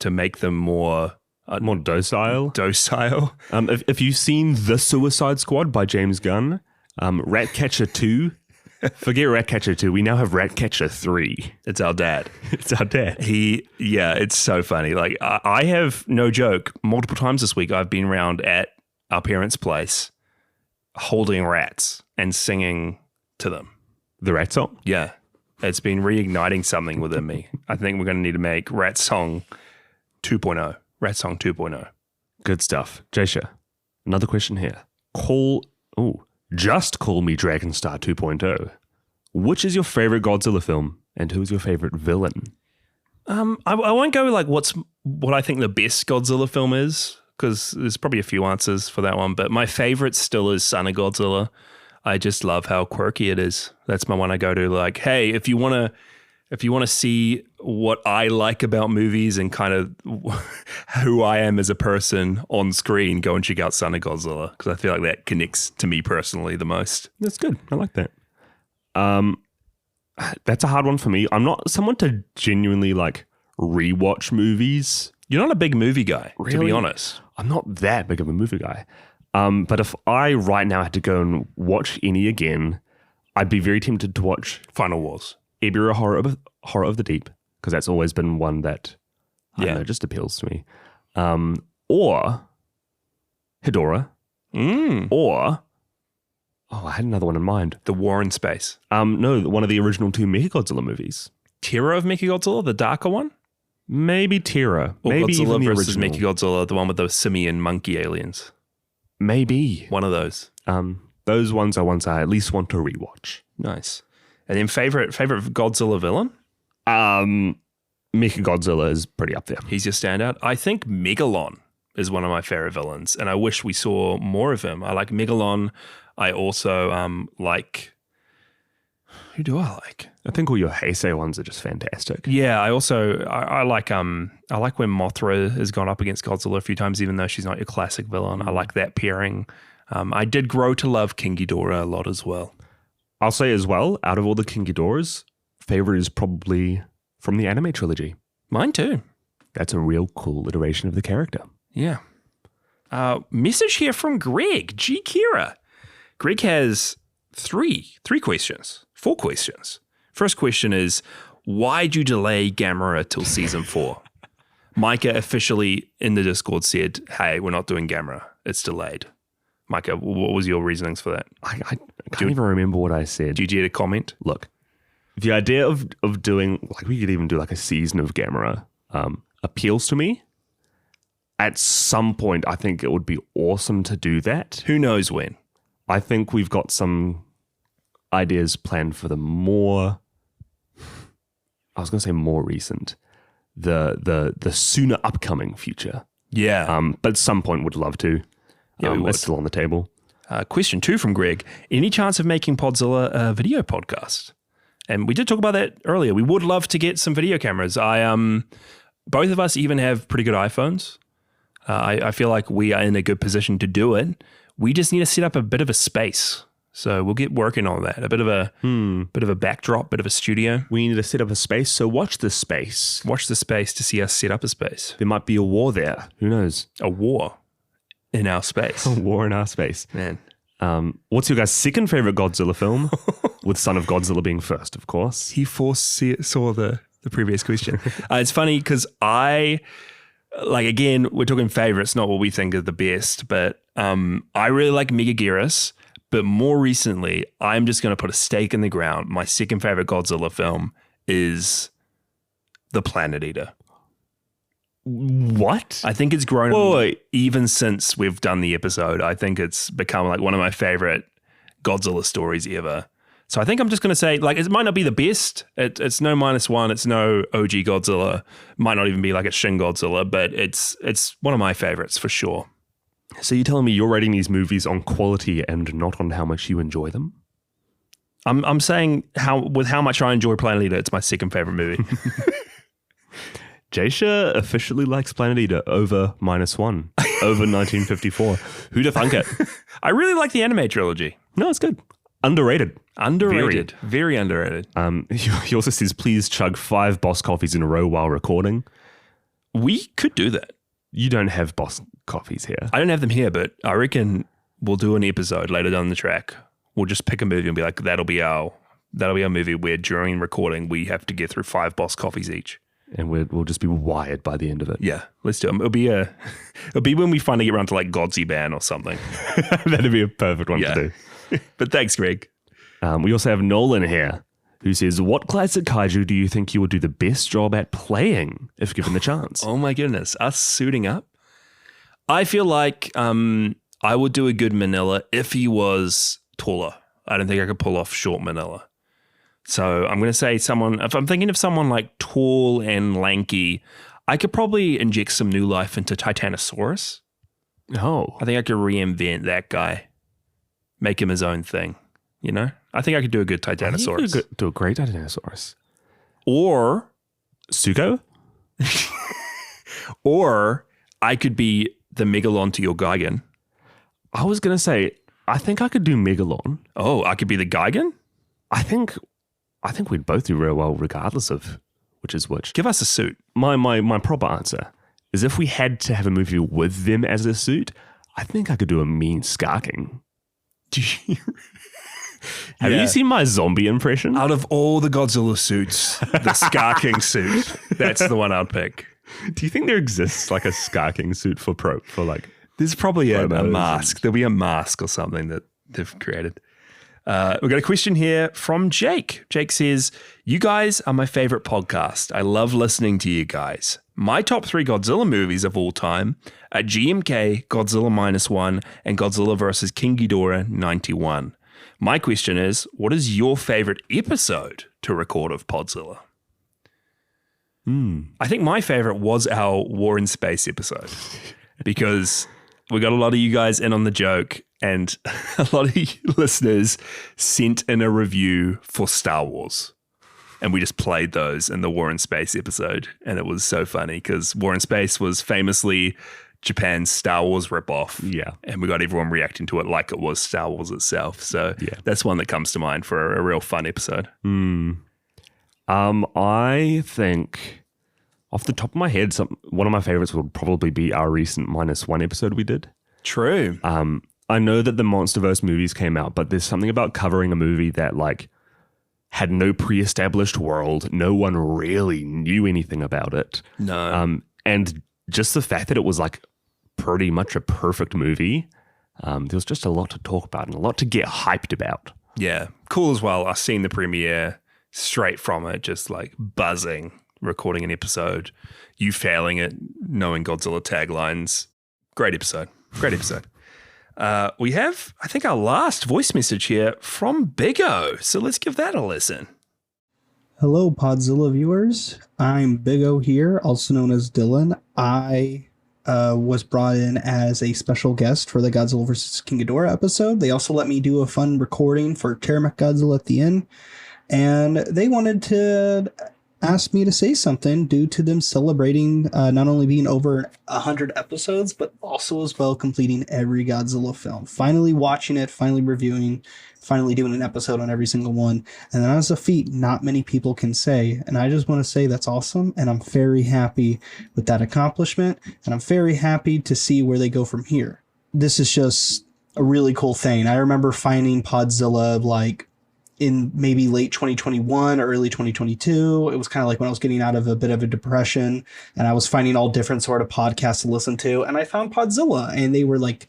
make them more docile. Docile. If you've seen The Suicide Squad by James Gunn, Ratcatcher 2, forget Ratcatcher 2. We now have Ratcatcher 3. It's our dad. It's our dad. It's so funny. Like, I have, no joke, multiple times this week I've been around at our parents' place holding rats and singing to them. The rat song? Yeah. It's been reigniting something within me. I think we're going to need to make Rat Song 2.0. Rat Song 2.0. Good stuff. Jasher, another question here. Just Call Me Dragonstar 2.0. Which is your favorite Godzilla film and who's your favorite villain? I won't go like what's what I think the best Godzilla film is, because there's probably a few answers for that one, but my favorite still is Son of Godzilla. I just love how quirky it is. That's my one I go to. Like, hey, if you want to see what I like about movies and kind of who I am as a person on screen, go and check out Son of Godzilla, because I feel like that connects to me personally the most. That's good. I like that. That's a hard one for me. I'm not someone to genuinely like rewatch movies. You're not a big movie guy, to be Really? honest. I'm not that big of a movie guy. But if I right now had to go and watch any again, I'd be very tempted to watch Final Wars. Ebirah Horror of the Deep, because that's always been one that I don't know, just appeals to me. Or Hedorah. Or I had another one in mind. The War in Space. No, one of the original 2 Mechagodzilla movies. Terror of Mechagodzilla, the darker one? Maybe Terror. Or Maybe Godzilla even the versus original. Mechagodzilla, the one with the simian monkey aliens. Maybe. One of those. Those ones are ones I at least want to rewatch. Nice. And then favorite Godzilla villain? Mechagodzilla is pretty up there. He's your standout. I think Megalon is one of my favorite villains, and I wish we saw more of him. I like Megalon. I also like... Who do I like? I think all your Heisei ones are just fantastic. Yeah, I also I like when Mothra has gone up against Godzilla a few times, even though she's not your classic villain. I like that pairing. I did grow to love King Ghidorah a lot as well. I'll say as well, out of all the King Ghidorahs, favorite is probably from the anime trilogy. Mine too. That's a real cool iteration of the character. Yeah. Message here from Greg G. Kira. Greg has four questions. First question is, why'd you delay Gamera till season 4? Mykah officially in the Discord said, hey, we're not doing Gamera. It's delayed. Mykah, what was your reasonings for that? I can't even remember what I said. Did you get a comment? Look, the idea of doing, like, we could even do like a season of Gamera appeals to me. At some point, I think it would be awesome to do that. Who knows when? I think we've got some ideas planned for the more, I was going to say more recent, the sooner upcoming future. Yeah. But at some point would love to. Yeah, we would. It's still on the table. Question 2 from Greg. Any chance of making Podzilla a video podcast? And we did talk about that earlier. We would love to get some video cameras. Both of us even have pretty good iPhones. I feel like we are in a good position to do it. We just need to set up a bit of a space. So we'll get working on that. A bit of a backdrop, bit of a studio. We need to set up a space, so watch this space. Watch the space to see us set up a space. There might be a war there. Who knows? A war in our space. A war in our space. Man. What's your guys' second favorite Godzilla film? With Son of Godzilla being first, of course. He saw the previous question. It's funny because again, we're talking favorites, not what we think is the best, but I really like Megaguirus. But more recently, I'm just going to put a stake in the ground. My second favorite Godzilla film is The Planet Eater. What? I think it's grown on me even since we've done the episode. I think it's become like one of my favorite Godzilla stories ever. So I think I'm just going to say, like, it might not be the best. It's no -1. It's no OG Godzilla. Might not even be like a Shin Godzilla, but it's one of my favorites for sure. So you're telling me you're rating these movies on quality and not on how much you enjoy them? I'm saying how much I enjoy Planet Eater, it's my second favorite movie. Jasher officially likes Planet Eater over -1, over 1954. Who'd have thunk it? I really like the anime trilogy. No, it's good. Underrated. Very underrated. He also says, please chug 5 Boss coffees in a row while recording. We could do that. You don't have Boss coffees here. I don't have them here, but I reckon we'll do an episode later down the track. We'll just pick a movie and be like, that'll be our movie where during recording we have to get through 5 Boss coffees each. And we'll just be wired by the end of it. Yeah, let's do it. It'll be when we finally get around to like Godzilla or something. That'd be a perfect one to do. But thanks, Greg. We also have Nolan here, who says, what classic kaiju do you think you would do the best job at playing if given the chance? Oh my goodness, us suiting up? I feel like I would do a good Manila if he was taller. I don't think I could pull off short Manila. So I'm going to say if I'm thinking of someone like tall and lanky, I could probably inject some new life into Titanosaurus. Oh, I think I could reinvent that guy, make him his own thing. You know, I think I could do a good Titanosaurus. You could do a great Titanosaurus. Or Suko? Or I could be the Megalon to your Gigan. I was going to say, I think I could do Megalon. Oh, I could be the Gigan? I think we'd both do real well regardless of which is which. Give us a suit. My proper answer is if we had to have a movie with them as a suit, I think I could do a mean Skarking. Have Yeah. you seen my zombie impression? Out of all the Godzilla suits, the Skarking suit, that's the one I'd pick. Do you think there exists like a Skarking suit for like? There's probably a Promos mask. There'll be a mask or something that they've created. We've got a question here from Jake. Jake says, you guys are my favorite podcast. I love listening to you guys. My top 3 Godzilla movies of all time are GMK, Godzilla -1, and Godzilla vs. King Ghidorah 91. My question is, what is your favorite episode to record of Podzilla? I think my favorite was our War in Space episode because we got a lot of you guys in on the joke and a lot of you listeners sent in a review for Star Wars. And we just played those in the War in Space episode. And it was so funny because War in Space was famously Japan's Star Wars ripoff. Yeah. And we got everyone reacting to it like it was Star Wars itself. So that's one that comes to mind for a real fun episode. I think off the top of my head, one of my favorites would probably be our recent -1 episode we did. True. I know that the MonsterVerse movies came out, but there's something about covering a movie that like had no pre-established world. No one really knew anything about it. No. And just the fact that it was like pretty much a perfect movie, there was just a lot to talk about and a lot to get hyped about. Yeah. Cool as well. I've seen the premiere straight from it, just like buzzing, recording an episode, you failing it, knowing Godzilla taglines. Great episode. Great episode. We have, I think, our last voice message here from Big O. So let's give that a listen. Hello, Podzilla viewers. I'm Big O here, also known as Dylan. I was brought in as a special guest for the Godzilla vs. King Ghidorah episode. They also let me do a fun recording for Terramech Godzilla at the end. And they wanted to ask me to say something due to them celebrating not only being over 100 episodes, but also as well completing every Godzilla film. Finally watching it, finally reviewing, finally doing an episode on every single one. And that is a feat not many people can say. And I just want to say that's awesome. And I'm very happy with that accomplishment. And I'm very happy to see where they go from here. This is just a really cool thing. I remember finding Podzilla like in maybe late 2021 or early 2022. It was kind of like when I was getting out of a bit of a depression and I was finding all different sort of podcasts to listen to. And I found Podzilla and they were like,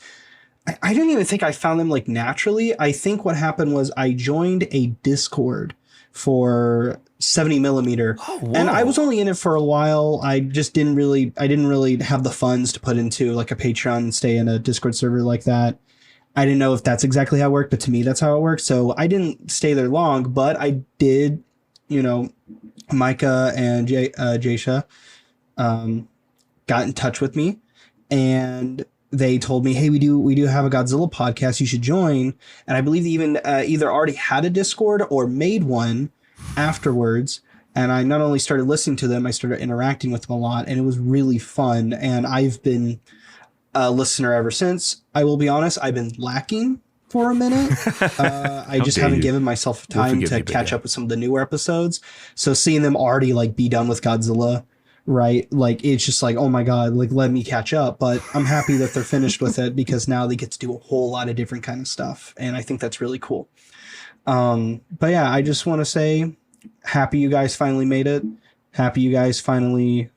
I didn't even think I found them like naturally. I think what happened was I joined a Discord for 70 millimeter. And I was only in it for a while. I didn't really have the funds to put into like a Patreon and stay in a Discord server like that. I didn't know if that's exactly how it worked, but to me, that's how it worked. So I didn't stay there long, but I did, Mykah and Jasher got in touch with me and they told me, hey, we do have a Godzilla podcast. You should join. And I believe they even either already had a Discord or made one afterwards. And I not only started listening to them, I started interacting with them a lot and it was really fun. And I've been a listener ever since. I will be honest, I've been lacking for a minute. I just haven't given myself time to catch up with some of the newer episodes. So seeing them already like be done with Godzilla, right? Like it's just like, oh my God, like let me catch up. But I'm happy that they're finished with it because now they get to do a whole lot of different kind of stuff. And I think that's really cool. But yeah, I just want to say happy you guys finally made it. Happy you guys finally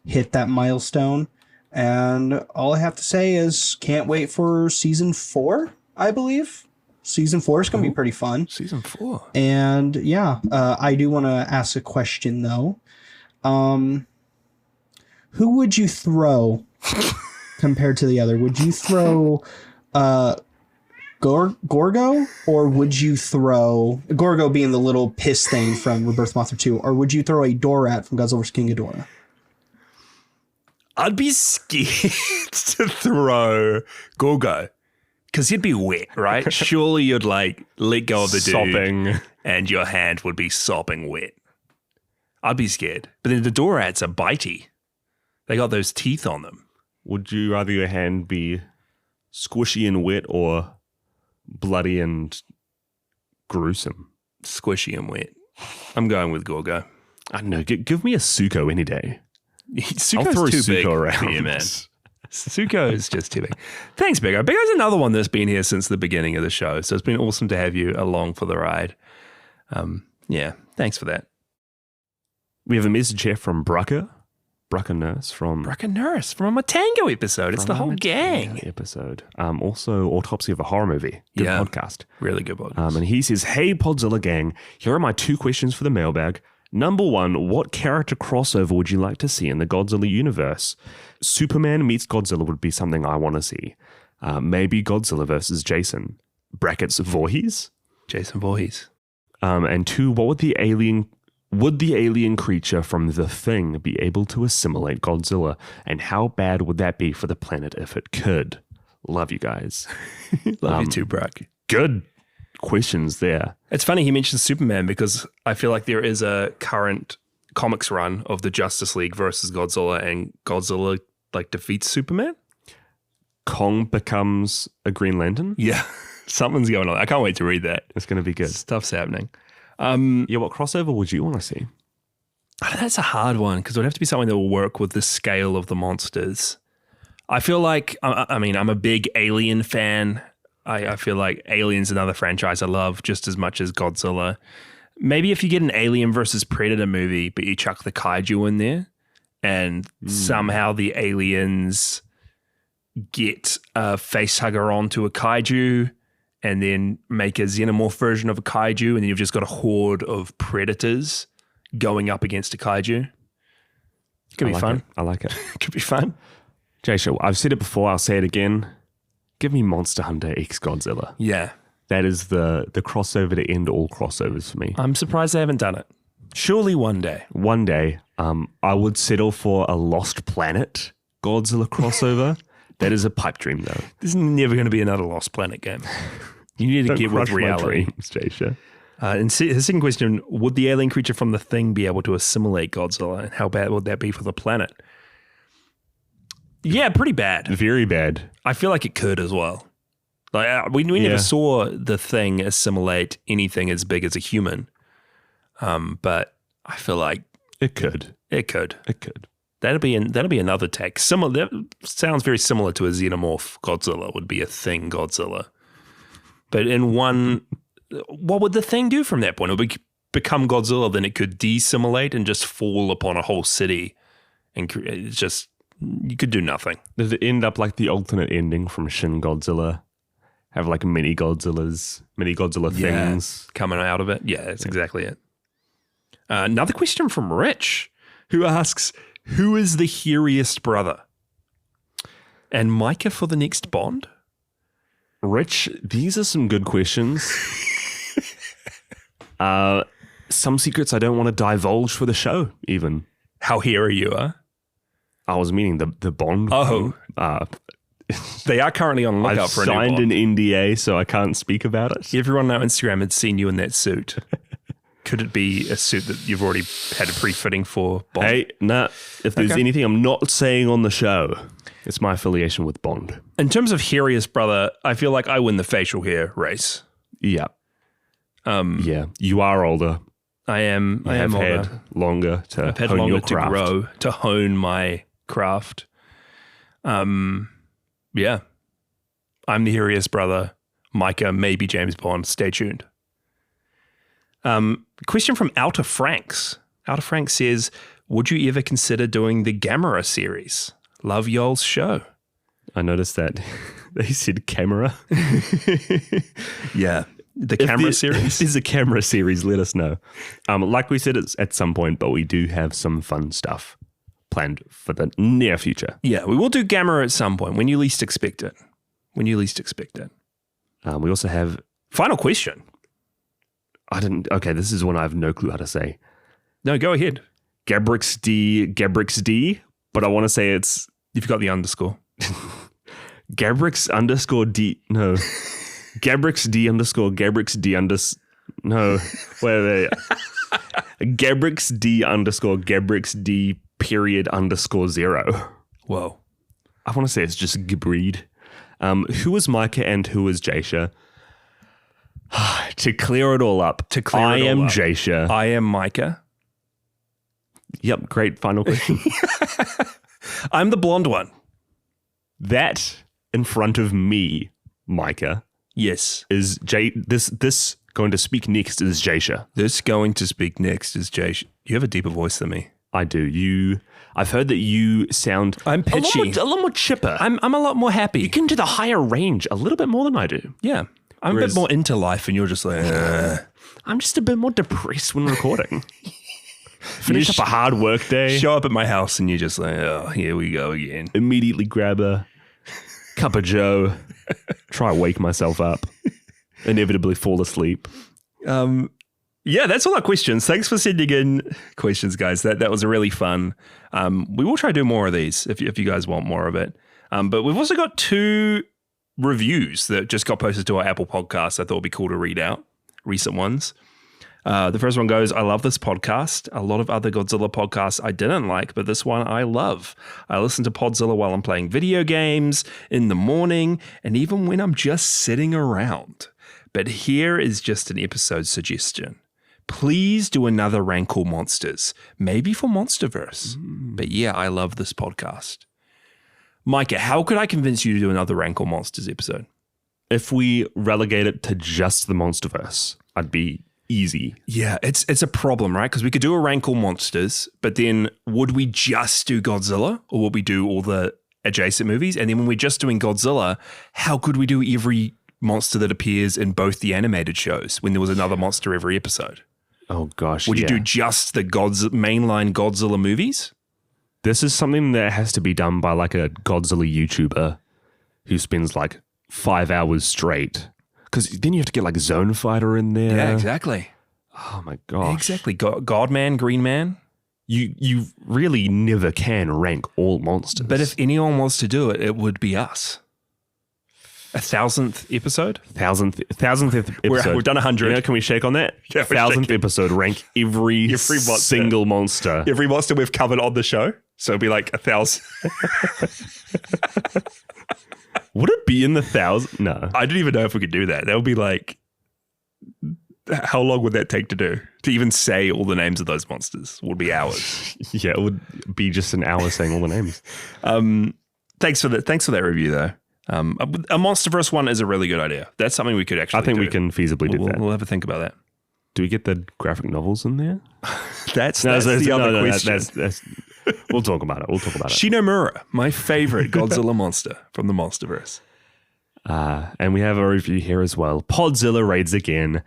hit that milestone. And all I have to say is can't wait for season 4, I believe. Season 4 is going to be pretty fun. Season 4. And yeah, I do want to ask a question though. Who would you throw compared to the other? Would you throw Gorgo, or would you throw Gorgo being the little piss thing from Rebirth Mothra 2, or would you throw a Dorat from Godzilla vs. King Ghidorah? I'd be scared to throw Gorgo because he'd be wet, right? Surely you'd like let go of the dude Sopping. and your hand would be sopping wet. I'd be scared. But then the Dorats are bitey. They got those teeth on them. Would you rather your hand be squishy and wet or bloody and gruesome? Squishy and wet. I'm going with Gorgo. I don't know. Give me a Suko any day. I'll throw Suko's too big Suko around. for you, man. Suko is just too big. Thanks, Biggo. Biggo's another one that's been here since the beginning of the show, so it's been awesome to have you along for the ride. Yeah, thanks for that. We have a message here from Brucker Nurse from a Tango episode. It's the whole gang. Episode. Also, Autopsy of a Horror Movie. Good podcast. Really good podcast. And he says, "Hey, Podzilla gang, here are my 2 questions for the mailbag. Number 1, what character crossover would you like to see in the Godzilla universe? Superman meets Godzilla would be something I want to see. Maybe Godzilla versus Jason. Brackets Voorhees? Jason Voorhees. And 2, what would the alien creature from The Thing be able to assimilate Godzilla? And how bad would that be for the planet if it could? Love you guys." Love you too, Brock. Good questions there. It's funny he mentions Superman because I feel like there is a current comics run of the Justice League versus Godzilla, and Godzilla like defeats Superman. Kong becomes a Green Lantern? Yeah, something's going on. I can't wait to read that. It's going to be good. Stuff's happening. Yeah, what crossover would you want to see? That's a hard one because it would have to be something that will work with the scale of the monsters. I feel like, I mean, I'm a big Alien fan. I feel like Alien's another franchise I love just as much as Godzilla. Maybe if you get an Alien versus Predator movie, but you chuck the kaiju in there and somehow the aliens get a facehugger onto a kaiju and then make a xenomorph version of a kaiju, and then you've just got a horde of predators going up against a kaiju. Could be fun. I like it. Could be fun. Jasher, I've said it before, I'll say it again. Give me Monster Hunter X Godzilla. Yeah. That is the crossover to end all crossovers for me. I'm surprised they haven't done it. Surely one day. One day, I would settle for a Lost Planet Godzilla crossover. That is a pipe dream, though. There's never going to be another Lost Planet game. You need to Don't get with crush my reality. dreams, Jasher. And his second question, would the alien creature from The Thing be able to assimilate Godzilla? And how bad would that be for the planet? Yeah, pretty bad. Very bad. I feel like it could as well. Like we never saw The Thing assimilate anything as big as a human. But I feel like it could. It could. It could. That'll be another take. That sounds very similar to a xenomorph Godzilla would be a Thing Godzilla. But in one, what would The Thing do from that point? It would become Godzilla, then it could desimilate and just fall upon a whole city, and it's just you could do nothing. Does it end up like the alternate ending from Shin Godzilla? Have like mini Godzilla things coming out of it? Yeah, that's exactly it. Another question from Rich, who asks, who is the hairiest brother? And Mykah for the next Bond? Rich, these are some good questions. Some secrets I don't want to divulge for the show, even. How hairy you are? I was meaning the Bond. Oh. They are currently on the lookout for a new Bond. I've signed an NDA, so I can't speak about it. Everyone on our Instagram had seen you in that suit. Could it be a suit that you've already had a pre-fitting for Bond? Hey, nah. If there's anything I'm not saying on the show, it's my affiliation with Bond. In terms of hairiest brother, I feel like I win the facial hair race. Yeah. Yeah. You are older. I am. I have am older. had longer to I've had hone longer your to craft. grow, to hone my craft. Yeah. I'm the hairiest brother. Mykah, maybe James Bond. Stay tuned. Question from Outer Franks. Outer Franks says, would you ever consider doing the Gamera series? Love y'all's show. I noticed that they said camera. Yeah. The camera series? If there's a camera series, let us know. Like we said, it's at some point, but we do have some fun stuff planned for the near future. Yeah, we will do Gamera at some point, when you least expect it. When you least expect it. We also have... Final question. Okay, this is one I have no clue how to say. No, go ahead. Gabrix D. but I want to say it's You've got the underscore. Gabrix underscore D. No. Gabrix D underscore Gabrix D no. Wait are they? Gabrix D underscore Gabrix D period underscore 0. Whoa. I want to say it's just Gabreed. Who is Mykah and who is Jasher? To clear it all up. I am Jasher. I am Mykah. Yep, great final question. I'm the blonde one. That in front of me, Mykah, Yes. is this going to speak next is Jasher. This going to speak next is Jasher. You have a deeper voice than me. I do. I've heard that you sound I'm pitchy. a lot more chipper. I'm a lot more happy. You get into the higher range a little bit more than I do. Yeah. I'm a Whereas- bit more into life and you're just like, I'm just a bit more depressed when recording. Finish up a hard work day. show up at my house and you're just like, oh, here we go again. Immediately grab a cup of joe, try to wake myself up, inevitably fall asleep. Yeah, that's all our questions. Thanks for sending in questions, guys. That was really fun. We will try to do more of these if you guys want more of it. But we've also got 2 reviews that just got posted to our Apple podcast. I thought would be cool to read out, recent ones. The first one goes, I love this podcast. A lot of other Godzilla podcasts I didn't like, but this one I love. I listen to Podzilla while I'm playing video games, in the morning, and even when I'm just sitting around. But here is just an episode suggestion. Please do another Rankle Monsters, maybe for Monsterverse. But yeah, I love this podcast. Mykah, how could I convince you to do another Rankle Monsters episode? If we relegate it to just the Monsterverse, I'd be easy. Yeah, it's a problem, right? Because we could do a Rankle Monsters, but then would we just do Godzilla or would we do all the adjacent movies? And then when we're just doing Godzilla, how could we do every monster that appears in both the animated shows when there was another monster every episode? Oh gosh. Would you do just the mainline Godzilla movies? This is something that has to be done by like a Godzilla YouTuber who spends like 5 hours straight. Because then you have to get like Zone Fighter in there. Yeah, exactly. Oh my gosh. Exactly. Godman, Green Man. You really never can rank all monsters. But if anyone wants to do it, it would be us. 1,000th episode? thousandth episode. We've done 100. You know, can we shake on that? Yeah, we're 1,000th shaking. episode, rank every monster. single monster. Every monster we've covered on the show. So it'd be like 1,000. Would it be in the 1,000? No. I don't even know if we could do that. That would be like, how long would that take to do? To even say all the names of those monsters would be hours. Yeah, it would be just an hour saying all the names. Thanks for that review though. A Monsterverse one is a really good idea. That's something we could actually I think do. we can feasibly do that. We'll have a think about that. Do we get the graphic novels in there? That's the other question. That's we'll talk about it. Shinomura, my favorite Godzilla monster from the Monsterverse. And we have a review here as well. Podzilla raids again.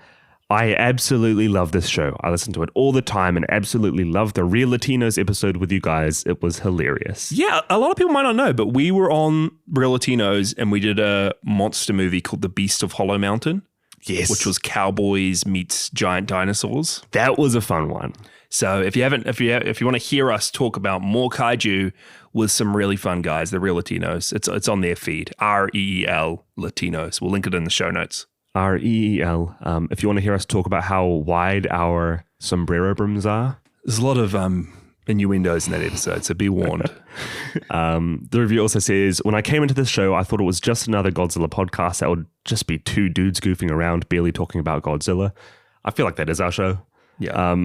I absolutely love this show. I listen to it all the time and absolutely love the Real Latinos episode with you guys. It was hilarious. Yeah, a lot of people might not know, but we were on Real Latinos and we did a monster movie called The Beast of Hollow Mountain. Yes. Which was cowboys meets giant dinosaurs. That was a fun one. So if you want to hear us talk about more kaiju with some really fun guys, the Real Latinos, it's on their feed. REEL Latinos. We'll link it in the show notes. REEL. If you want to hear us talk about how wide our sombrero brims are. There's a lot of innuendos in that episode, so be warned. The review also says, when I came into this show, I thought it was just another Godzilla podcast that would just be 2 dudes goofing around, barely talking about Godzilla. I feel like that is our show. Yeah.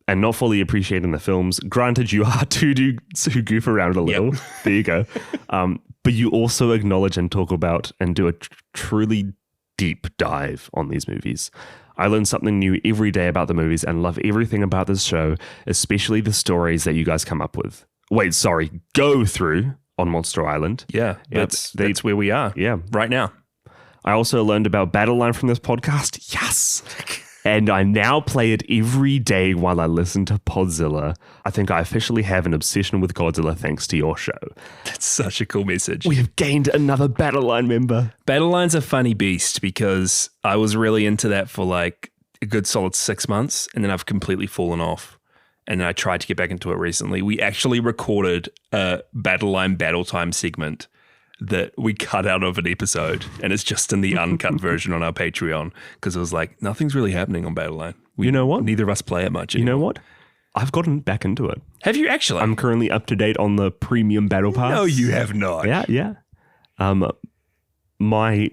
And not fully appreciating the films. Granted, you are 2 dudes who goof around a little. Yep. There you go. But you also acknowledge and talk about and do a truly deep dive on these movies. I learn something new every day about the movies and love everything about this show, especially the stories that you guys come up with. Go through on Monster Island. Yeah, that's where we are. Yeah. Right now. I also learned about Battle Line from this podcast. Yes. And I now play it every day while I listen to Podzilla. I think I officially have an obsession with Godzilla thanks to your show. That's such a cool message. We have gained another Battle Line member. Battle Line's a funny beast because I was really into that for like a good solid 6 months and then I've completely fallen off. and I tried to get back into it recently. We actually recorded a Battle Line Battle Time segment that we cut out of an episode, and it's just in the uncut version on our Patreon because it was like, nothing's really happening on Battle Line. You know what? Neither of us play it much You anymore. know what? I've gotten back into it. Have you actually? I'm currently up to date on the premium battle pass. No, you have not. Yeah. My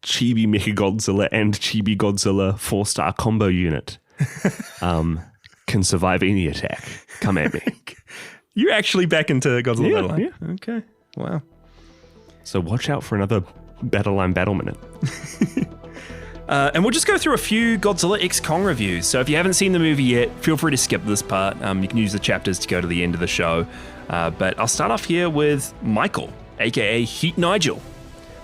Chibi Mechagodzilla and Chibi Godzilla 4-star combo unit can survive any attack. Come at me. You're actually back into Godzilla Yeah, Battle Line? yeah. Okay. Wow. So watch out for another Battle Line Battle Minute. And we'll just go through a few Godzilla X Kong reviews. So if you haven't seen the movie yet, feel free to skip this part. You can use the chapters to go to the end of the show. But I'll start off here with Michael, aka Heat Nigel.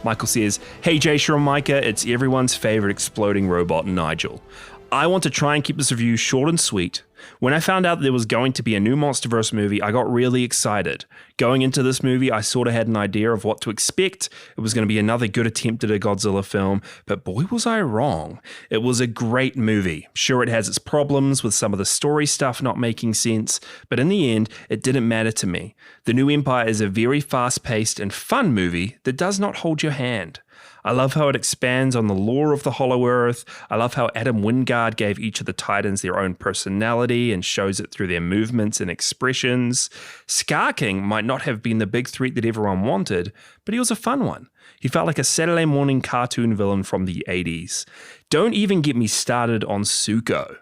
Michael says, "Hey Jasher and Mykah, it's everyone's favorite exploding robot, Nigel. I want to try and keep this review short and sweet. When I found out there was going to be a new MonsterVerse movie, I got really excited. Going into this movie, I sort of had an idea of what to expect. It was going to be another good attempt at a Godzilla film, but boy was I wrong. It was a great movie. Sure, it has its problems with some of the story stuff not making sense, but in the end, it didn't matter to me. The New Empire is a very fast-paced and fun movie that does not hold your hand. I love how it expands on the lore of the Hollow Earth. I love how Adam Wingard gave each of the Titans their own personality and shows it through their movements and expressions. Scar King might not have been the big threat that everyone wanted, but he was a fun one. He felt like a Saturday morning cartoon villain from the 80s. Don't even get me started on Zuko.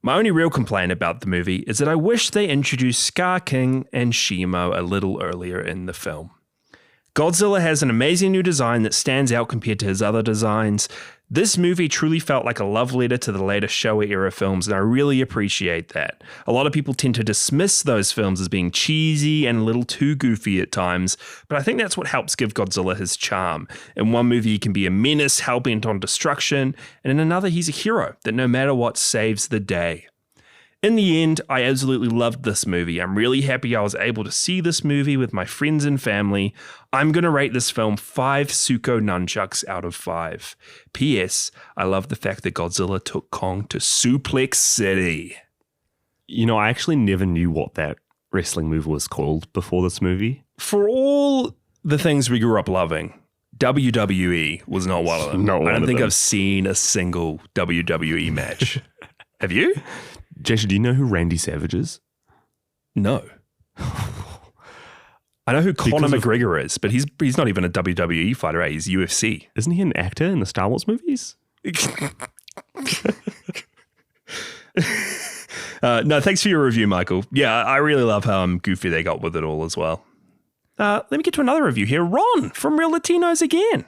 My only real complaint about the movie is that I wish they introduced Scar King and Shimo a little earlier in the film. Godzilla has an amazing new design that stands out compared to his other designs. This movie truly felt like a love letter to the later Showa era films, and I really appreciate that. A lot of people tend to dismiss those films as being cheesy and a little too goofy at times, but I think that's what helps give Godzilla his charm. In one movie, he can be a menace hell-bent on destruction, and in another, he's a hero that no matter what saves the day. In the end, I absolutely loved this movie. I'm really happy I was able to see this movie with my friends and family. I'm going to rate this film 5 Zuko nunchucks out of 5. P.S. I love the fact that Godzilla took Kong to Suplex City. You know, I actually never knew what that wrestling move was called before this movie. For all the things we grew up loving, WWE was not one of them. I don't think I've seen a single WWE match. Have you? Jasher, do you know who Randy Savage is? No. I know who Conor McGregor is, but he's not even a WWE fighter, eh? He's UFC. Isn't he an actor in the Star Wars movies? No, thanks for your review, Michael. Yeah, I really love how goofy they got with it all as well. Let me get to another review here. Ron from Real Latinos again.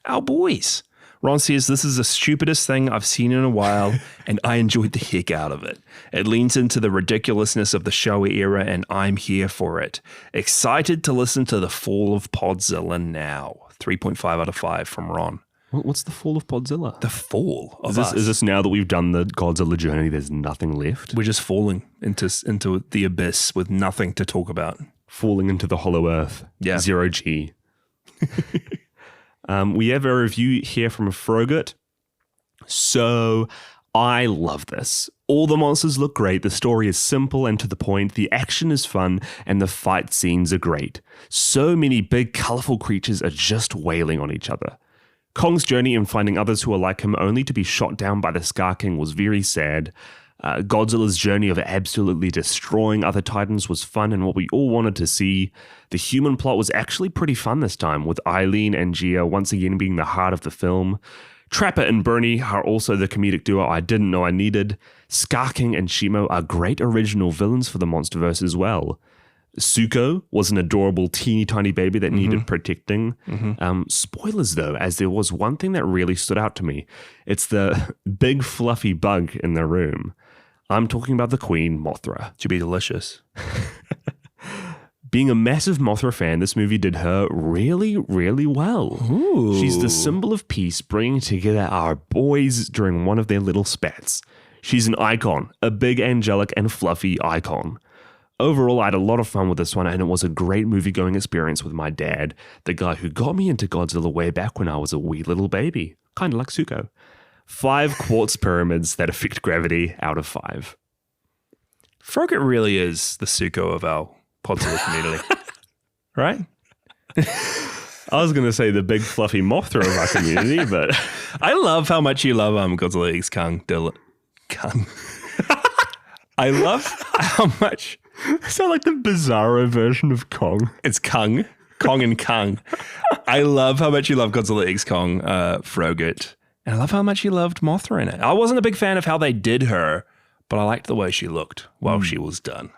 Our boys. Ron says, "This is the stupidest thing I've seen in a while, and I enjoyed the heck out of it. It leans into the ridiculousness of the Showa era, and I'm here for it. Excited to listen to the fall of Podzilla now." 3.5 out of 5 from Ron. What's the fall of Podzilla? The fall of us. Is this now that we've done the Godzilla journey, there's nothing left? We're just falling into the abyss with nothing to talk about. Falling into the hollow earth. Yeah. 0G. We have a review here from Frogut. So I love this. All the monsters look great. The story is simple and to the point. The action is fun and the fight scenes are great. So many big, colorful creatures are just wailing on each other. Kong's journey in finding others who are like him only to be shot down by the Scar King was very sad. Godzilla's journey of absolutely destroying other titans was fun and what we all wanted to see. The human plot was actually pretty fun this time, with Eileen and Gia once again being the heart of the film. Trapper and Bernie are also the comedic duo I didn't know I needed. Scar King and Shimo are great original villains for the MonsterVerse as well. Zuko was an adorable teeny tiny baby that needed protecting. Spoilers though, as there was one thing that really stood out to me. It's the big fluffy bug in the room. I'm talking about the Queen, Mothra. Should be delicious. Being a massive Mothra fan, this movie did her really, really well. Ooh. She's the symbol of peace, bringing together our boys during one of their little spats. She's an icon, a big angelic and fluffy icon. Overall, I had a lot of fun with this one, and it was a great movie-going experience with my dad, the guy who got me into Godzilla way back when I was a wee little baby, kind of like Zuko. 5 quartz pyramids that affect gravity out of 5. Frogurt really is the Suko of our Podzilla community. Right? I was going to say the big fluffy Mothra of our community, but I love how much you love Godzilla X Kong. Kong. I love how much... Is that like the bizarro version of Kong? It's Kong. Kong and Kong. I love how much you love Godzilla X Kong, Frogurt. And I love how much you loved Mothra in it. I wasn't a big fan of how they did her, but I liked the way she looked while she was done.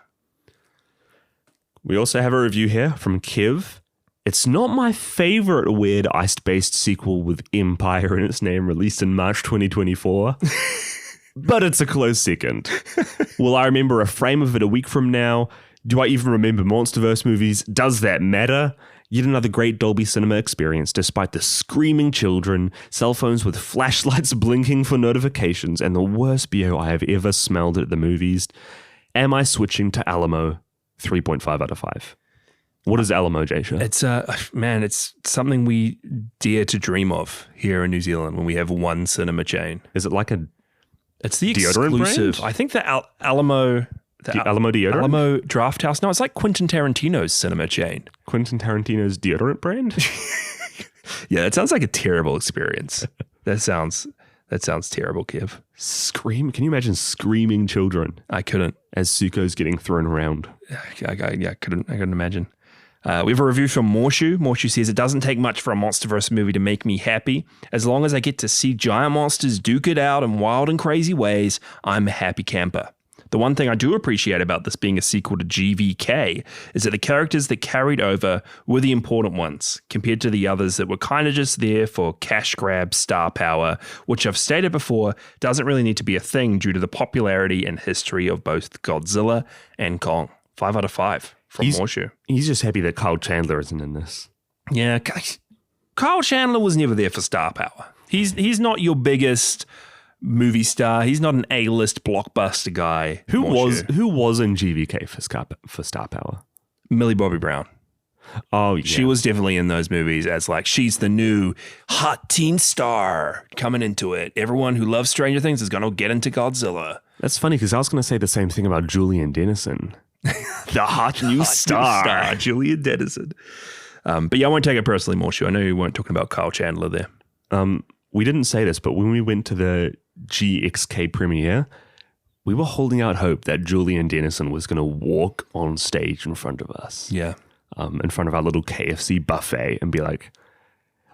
We also have a review here from Kiv. It's not my favorite weird ice-based sequel with Empire in its name, released in March 2024. But it's a close second. Will I remember a frame of it a week from now? Do I even remember Monsterverse movies? Does that matter? Yet another great Dolby Cinema experience despite the screaming children, cell phones with flashlights blinking for notifications, and the worst BO I have ever smelled at the movies. Am I switching to Alamo? 3.5 out of 5. What is Alamo, Jasher? It's it's something we dare to dream of here in New Zealand when we have one cinema chain. Is it like it's the deodorant exclusive brand? I think the Alamo... Alamo deodorant? Alamo Draft House. No, it's like Quentin Tarantino's cinema chain. Quentin Tarantino's deodorant brand? Yeah, it sounds like a terrible experience. That sounds terrible, Kev. Can you imagine screaming children? I couldn't. As Suko's getting thrown around. I couldn't imagine. We have a review from Morshu. Morshu says, it doesn't take much for a Monsterverse movie to make me happy. As long as I get to see giant monsters duke it out in wild and crazy ways, I'm a happy camper. The one thing I do appreciate about this being a sequel to GVK is that the characters that carried over were the important ones, compared to the others that were kind of just there for cash grab, star power, which I've stated before doesn't really need to be a thing due to the popularity and history of both Godzilla and Kong. 5 out of 5 from Morshu. He's just happy that Kyle Chandler isn't in this. Yeah, Kyle Chandler was never there for star power. He's not your biggest movie star. He's not an A-list blockbuster guy. Who was in GVK for star power? Millie Bobby Brown. Oh, yeah. She was definitely in those movies as like, she's the new hot teen star coming into it. Everyone who loves Stranger Things is going to get into Godzilla. That's funny because I was going to say the same thing about Julian Dennison. The hot new star, Julian Dennison. But yeah, I won't take it personally, Morshu. I know you weren't talking about Kyle Chandler there. We didn't say this, but when we went to the GXK premiere, we were holding out hope that Julian Dennison was going to walk on stage in front of us. Yeah. In front of our little KFC buffet and be like,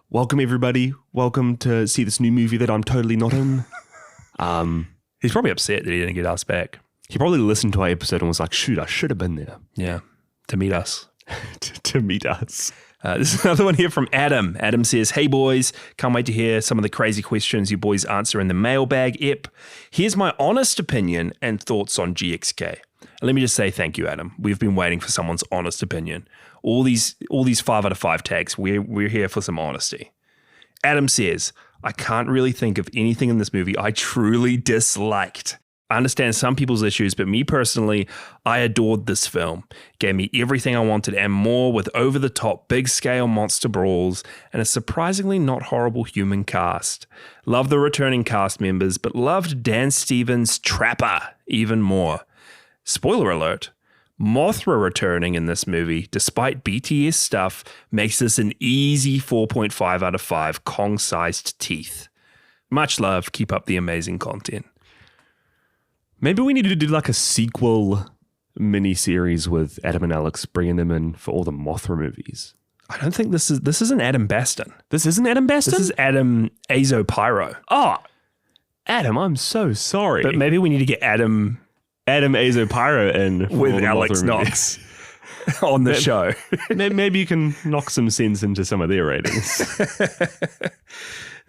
welcome everybody. Welcome to see this new movie that I'm totally not in. He's probably upset that he didn't get us back. He probably listened to our episode and was like, shoot, I should have been there. Yeah. To meet us. to meet us. This is another one here from Adam. Adam says, hey boys, can't wait to hear some of the crazy questions you boys answer in the Mailbag ep. Here's my honest opinion and thoughts on GXK. And let me just say thank you, Adam. We've been waiting for someone's honest opinion. All these 5 out of 5 tags, we're here for some honesty. Adam says, I can't really think of anything in this movie I truly disliked. I understand some people's issues, but me personally, I adored this film. It gave me everything I wanted and more, with over-the-top, big-scale monster brawls and a surprisingly not horrible human cast. Loved the returning cast members, but loved Dan Stevens' Trapper even more. Spoiler alert, Mothra returning in this movie, despite BTS stuff, makes this an easy 4.5 out of 5 Kong-sized teeth. Much love, keep up the amazing content. Maybe we need to do like a sequel mini-series with Adam and Alex, bringing them in for all the Mothra movies. I don't think this isn't Adam Baston. This isn't Adam Baston? This is Adam Azopyro. Oh, Adam, I'm so sorry. But maybe we need to get Adam Azopyro in with Alex Knox on the show. Maybe you can knock some sense into some of their ratings.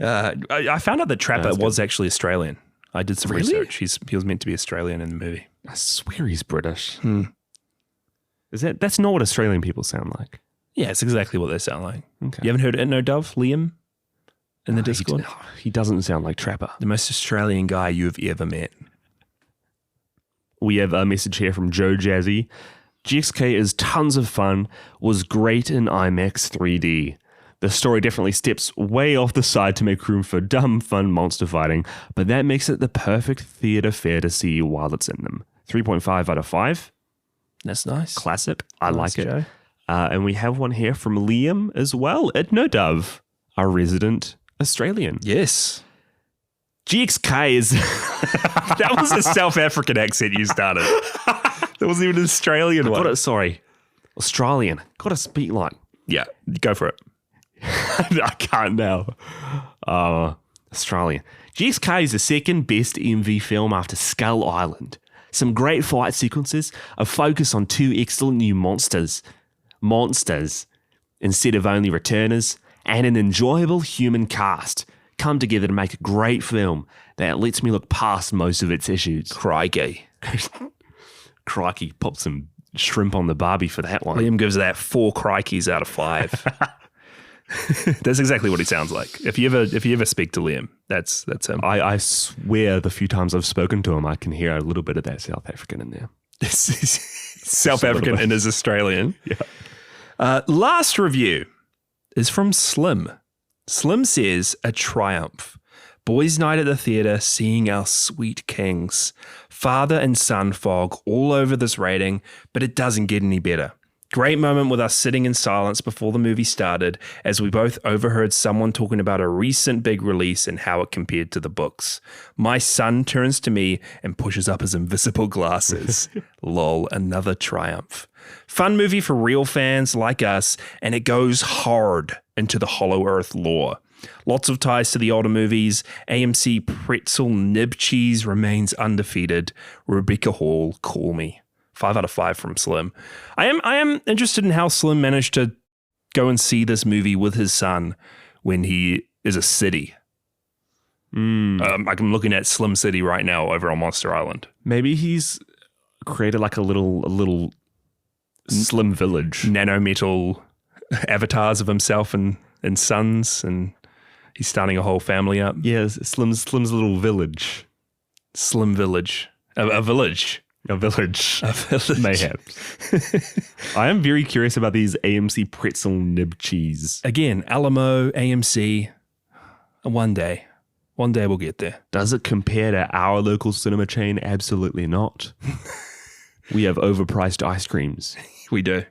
I found out that Trapper was actually Australian. I did some research. He was meant to be Australian in the movie. I swear he's British. That's not what Australian people sound like. Yeah, it's exactly what they sound like. Okay. You haven't heard It No Dove, Liam, in the Discord? He doesn't sound like Trapper. The most Australian guy you've ever met. We have a message here from Joe Jazzy. GXK is tons of fun, was great in IMAX 3D. The story definitely steps way off the side to make room for dumb, fun monster fighting, but that makes it the perfect theater fare to see while it's in them. 3.5 out of 5. That's nice. Classic. I Nice, like it. Joe. And we have one here from Liam as well at No Dove, our resident Australian. Yes. GXK is... That was a South African accent you started. That wasn't even an Australian one. Australian. Got to speak like... Yeah, go for it. I can't now. Australian. GXK is the second best MV film after Skull Island. Some great fight sequences, a focus on 2 excellent new monsters instead of only returners, and an enjoyable human cast come together to make a great film that lets me look past most of its issues. Crikey. Crikey, pop some shrimp on the barbie for that one. Liam gives that 4 crikeys out of 5. That's exactly what he sounds like. If you ever speak to Liam, that's him. I swear the few times I've spoken to him, I can hear a little bit of that South African in there. South African and his Australian. Yeah. Last review is from Slim. Slim says, a triumph. Boys' night at the theatre, seeing our sweet kings. Father and son fog all over this rating, but it doesn't get any better. Great moment with us sitting in silence before the movie started as we both overheard someone talking about a recent big release and how it compared to the books. My son turns to me and pushes up his invisible glasses. Lol, another triumph. Fun movie for real fans like us, and it goes hard into the Hollow Earth lore. Lots of ties to the older movies. AMC pretzel nib cheese remains undefeated. Rebecca Hall, call me. 5 out of 5 from Slim. I am interested in how Slim managed to go and see this movie with his son when he is a city. I'm looking at Slim City right now over on Monster Island. Maybe he's created like a little Slim village. Nanometal avatars of himself and sons, and he's starting a whole family up. Yeah, Slim's little village. Slim Village. A village. A village. A village. Mayhaps. I am very curious about these AMC pretzel nib cheese. Again, Alamo, AMC. One day we'll get there. Does it compare to our local cinema chain? Absolutely not. We have overpriced ice creams. We do.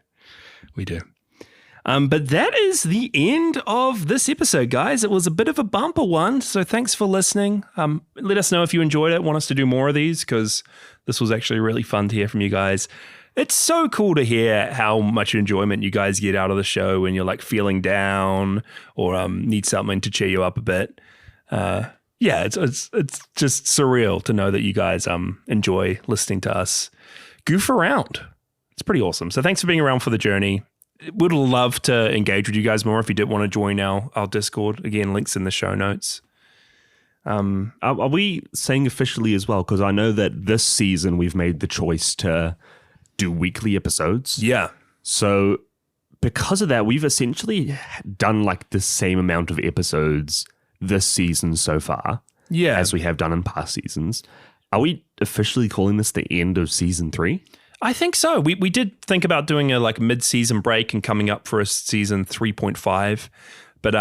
But that is the end of this episode, guys. It was a bit of a bumper one, so thanks for listening. Let us know if you enjoyed it, want us to do more of these, because this was actually really fun to hear from you guys. It's so cool to hear how much enjoyment you guys get out of the show when you're like feeling down or need something to cheer you up a bit. It's just surreal to know that you guys enjoy listening to us goof around. It's pretty awesome. So thanks for being around for the journey. Would love to engage with you guys more if you did want to join our Discord. Again, links in the show notes. Are we saying officially as well? Because I know that this season we've made the choice to do weekly episodes. Yeah. So because of that, we've essentially done like the same amount of episodes this season so far. Yeah. As we have done in past seasons. Are we officially calling this the end of season 3? I think so. We did think about doing a like mid-season break and coming up for a season 3.5. But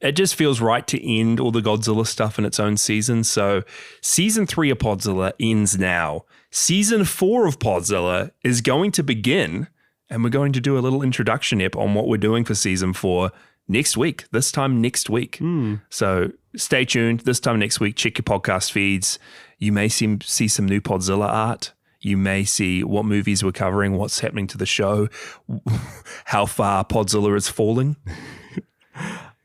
it just feels right to end all the Godzilla stuff in its own season. So season 3 of Podzilla ends now. Season 4 of Podzilla is going to begin, and we're going to do a little introduction ep on what we're doing for season 4 next week, this time next week. So stay tuned. This time next week, check your podcast feeds. You may see some new Podzilla art. You may see what movies we're covering, what's happening to the show, how far Podzilla is falling.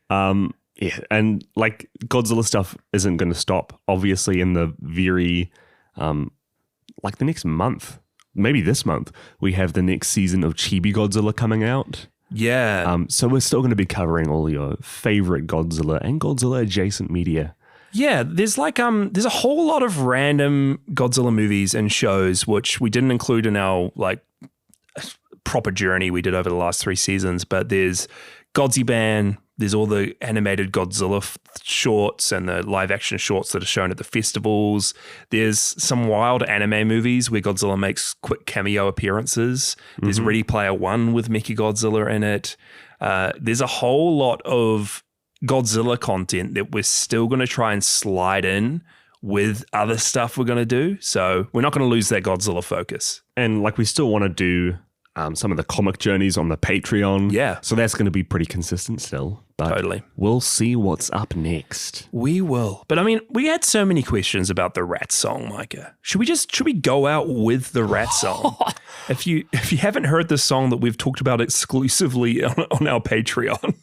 Yeah, and like Godzilla stuff isn't going to stop. Obviously, in the very, like the next month, maybe this month, we have the next season of Chibi Godzilla coming out. Yeah. So we're still going to be covering all your favorite Godzilla and Godzilla adjacent media. Yeah, there's like there's a whole lot of random Godzilla movies and shows which we didn't include in our like proper journey we did over the last 3 seasons. But there's Godziban, there's all the animated Godzilla shorts and the live action shorts that are shown at the festivals. There's some wild anime movies where Godzilla makes quick cameo appearances. There's Ready Player One with Mechagodzilla in it. There's a whole lot of Godzilla content that we're still going to try and slide in with other stuff we're going to do. So we're not going to lose that Godzilla focus. And like we still want to do some of the comic journeys on the Patreon. Yeah. So that's going to be pretty consistent still. But Totally. We'll see what's up next. We will. But I mean, we had so many questions about the rat song, Mykah. Should we go out with the rat song? If you haven't heard the song that we've talked about exclusively on our Patreon,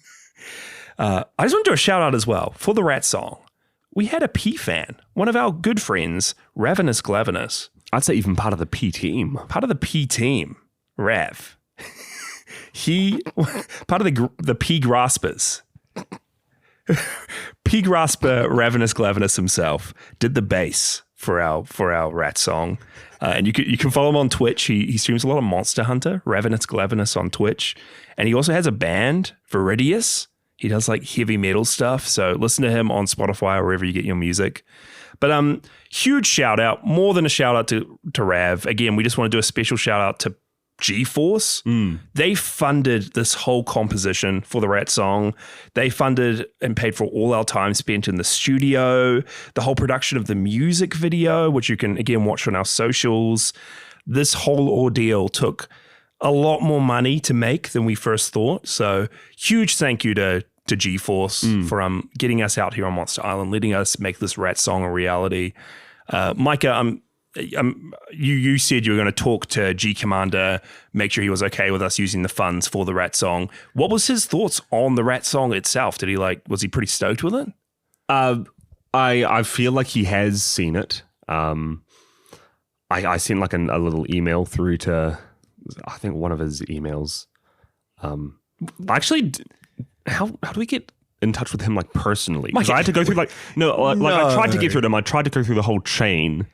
I just want to do a shout out as well for the rat song. We had a P fan, one of our good friends, Ravenous Glavenous. I'd say even part of the P team. Part of the P team, Rav. He, part of the P Graspers. P Grasper, Ravenous Glavenous himself, did the bass for our rat song. And you can follow him on Twitch. He streams a lot of Monster Hunter, Ravenous Glavenous on Twitch. And he also has a band, Viridius. He does like heavy metal stuff. So listen to him on Spotify or wherever you get your music. But huge shout out, more than a shout out to Rav. Again, we just want to do a special shout out to GeForce. They funded this whole composition for the rat song. They funded and paid for all our time spent in the studio, the whole production of the music video, which you can again watch on our socials. This whole ordeal took a lot more money to make than we first thought. So huge thank you to GeForce for getting us out here on Monster Island, letting us make this rat song a reality. Mykah, you said you were going to talk to G Commander, make sure he was okay with us using the funds for the rat song. What was his thoughts on the rat song itself? Was he pretty stoked with it? I feel like he has seen it. I sent like a little email through to, I think one of his emails. Actually, how do we get in touch with him like personally? Because I had to go through I tried to get through to him. I tried to go through the whole chain.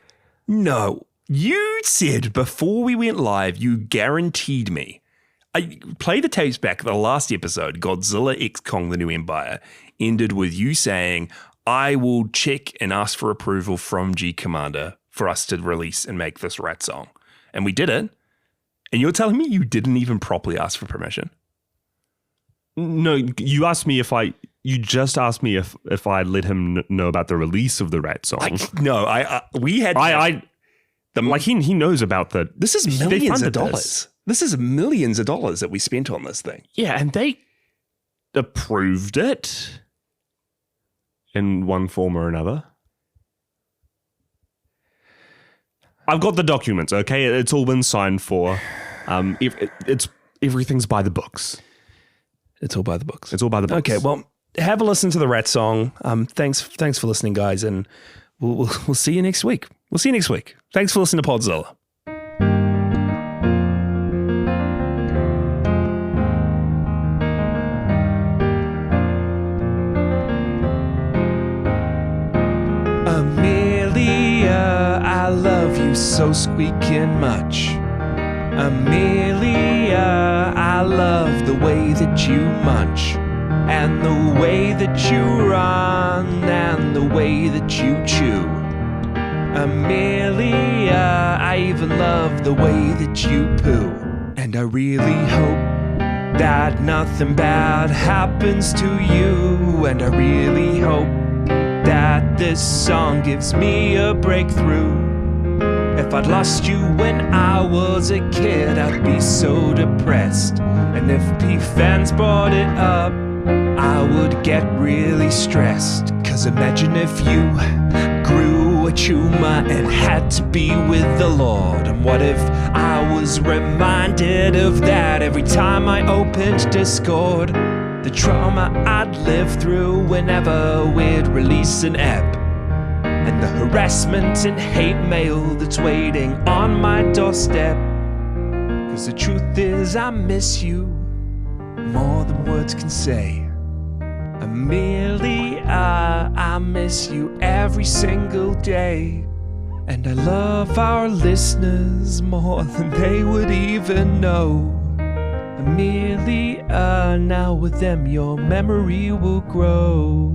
No, you said before we went live, you guaranteed me. I play the tapes back. The last episode, Godzilla X Kong: The New Empire, ended with you saying, "I will check and ask for approval from G Commander for us to release and make this rat song," and we did it. And you're telling me you didn't even properly ask for permission? No, you asked me you just asked me if I let him know about the release of the rat song. He knows about the. This is millions of dollars. This is millions of dollars that we spent on this thing. Yeah, and they approved it in one form or another. I've got the documents. Okay, it's all been signed for. Everything's by the books. It's all by the books. It's all by the books. Okay, well, have a listen to the rat song. Thanks for listening, guys, and we'll see you next week. We'll see you next week. Thanks for listening to Podzilla. Amelia, I love you so squeaking much. Amelia, I love the way that you munch, and the way that you run, and the way that you chew. Amelia, I even love the way that you poo. And I really hope that nothing bad happens to you. And I really hope that this song gives me a breakthrough. If I'd lost you when I was a kid, I'd be so depressed. And if P-fans brought it up, I would get really stressed. Cause imagine if you grew a tumor and had to be with the Lord. And what if I was reminded of that every time I opened Discord? The trauma I'd live through whenever we'd release an ep. And the harassment and hate mail that's waiting on my doorstep. Cause the truth is I miss you more than words can say. Amelia, I miss you every single day. And I love our listeners more than they would even know. Amelia, now with them your memory will grow.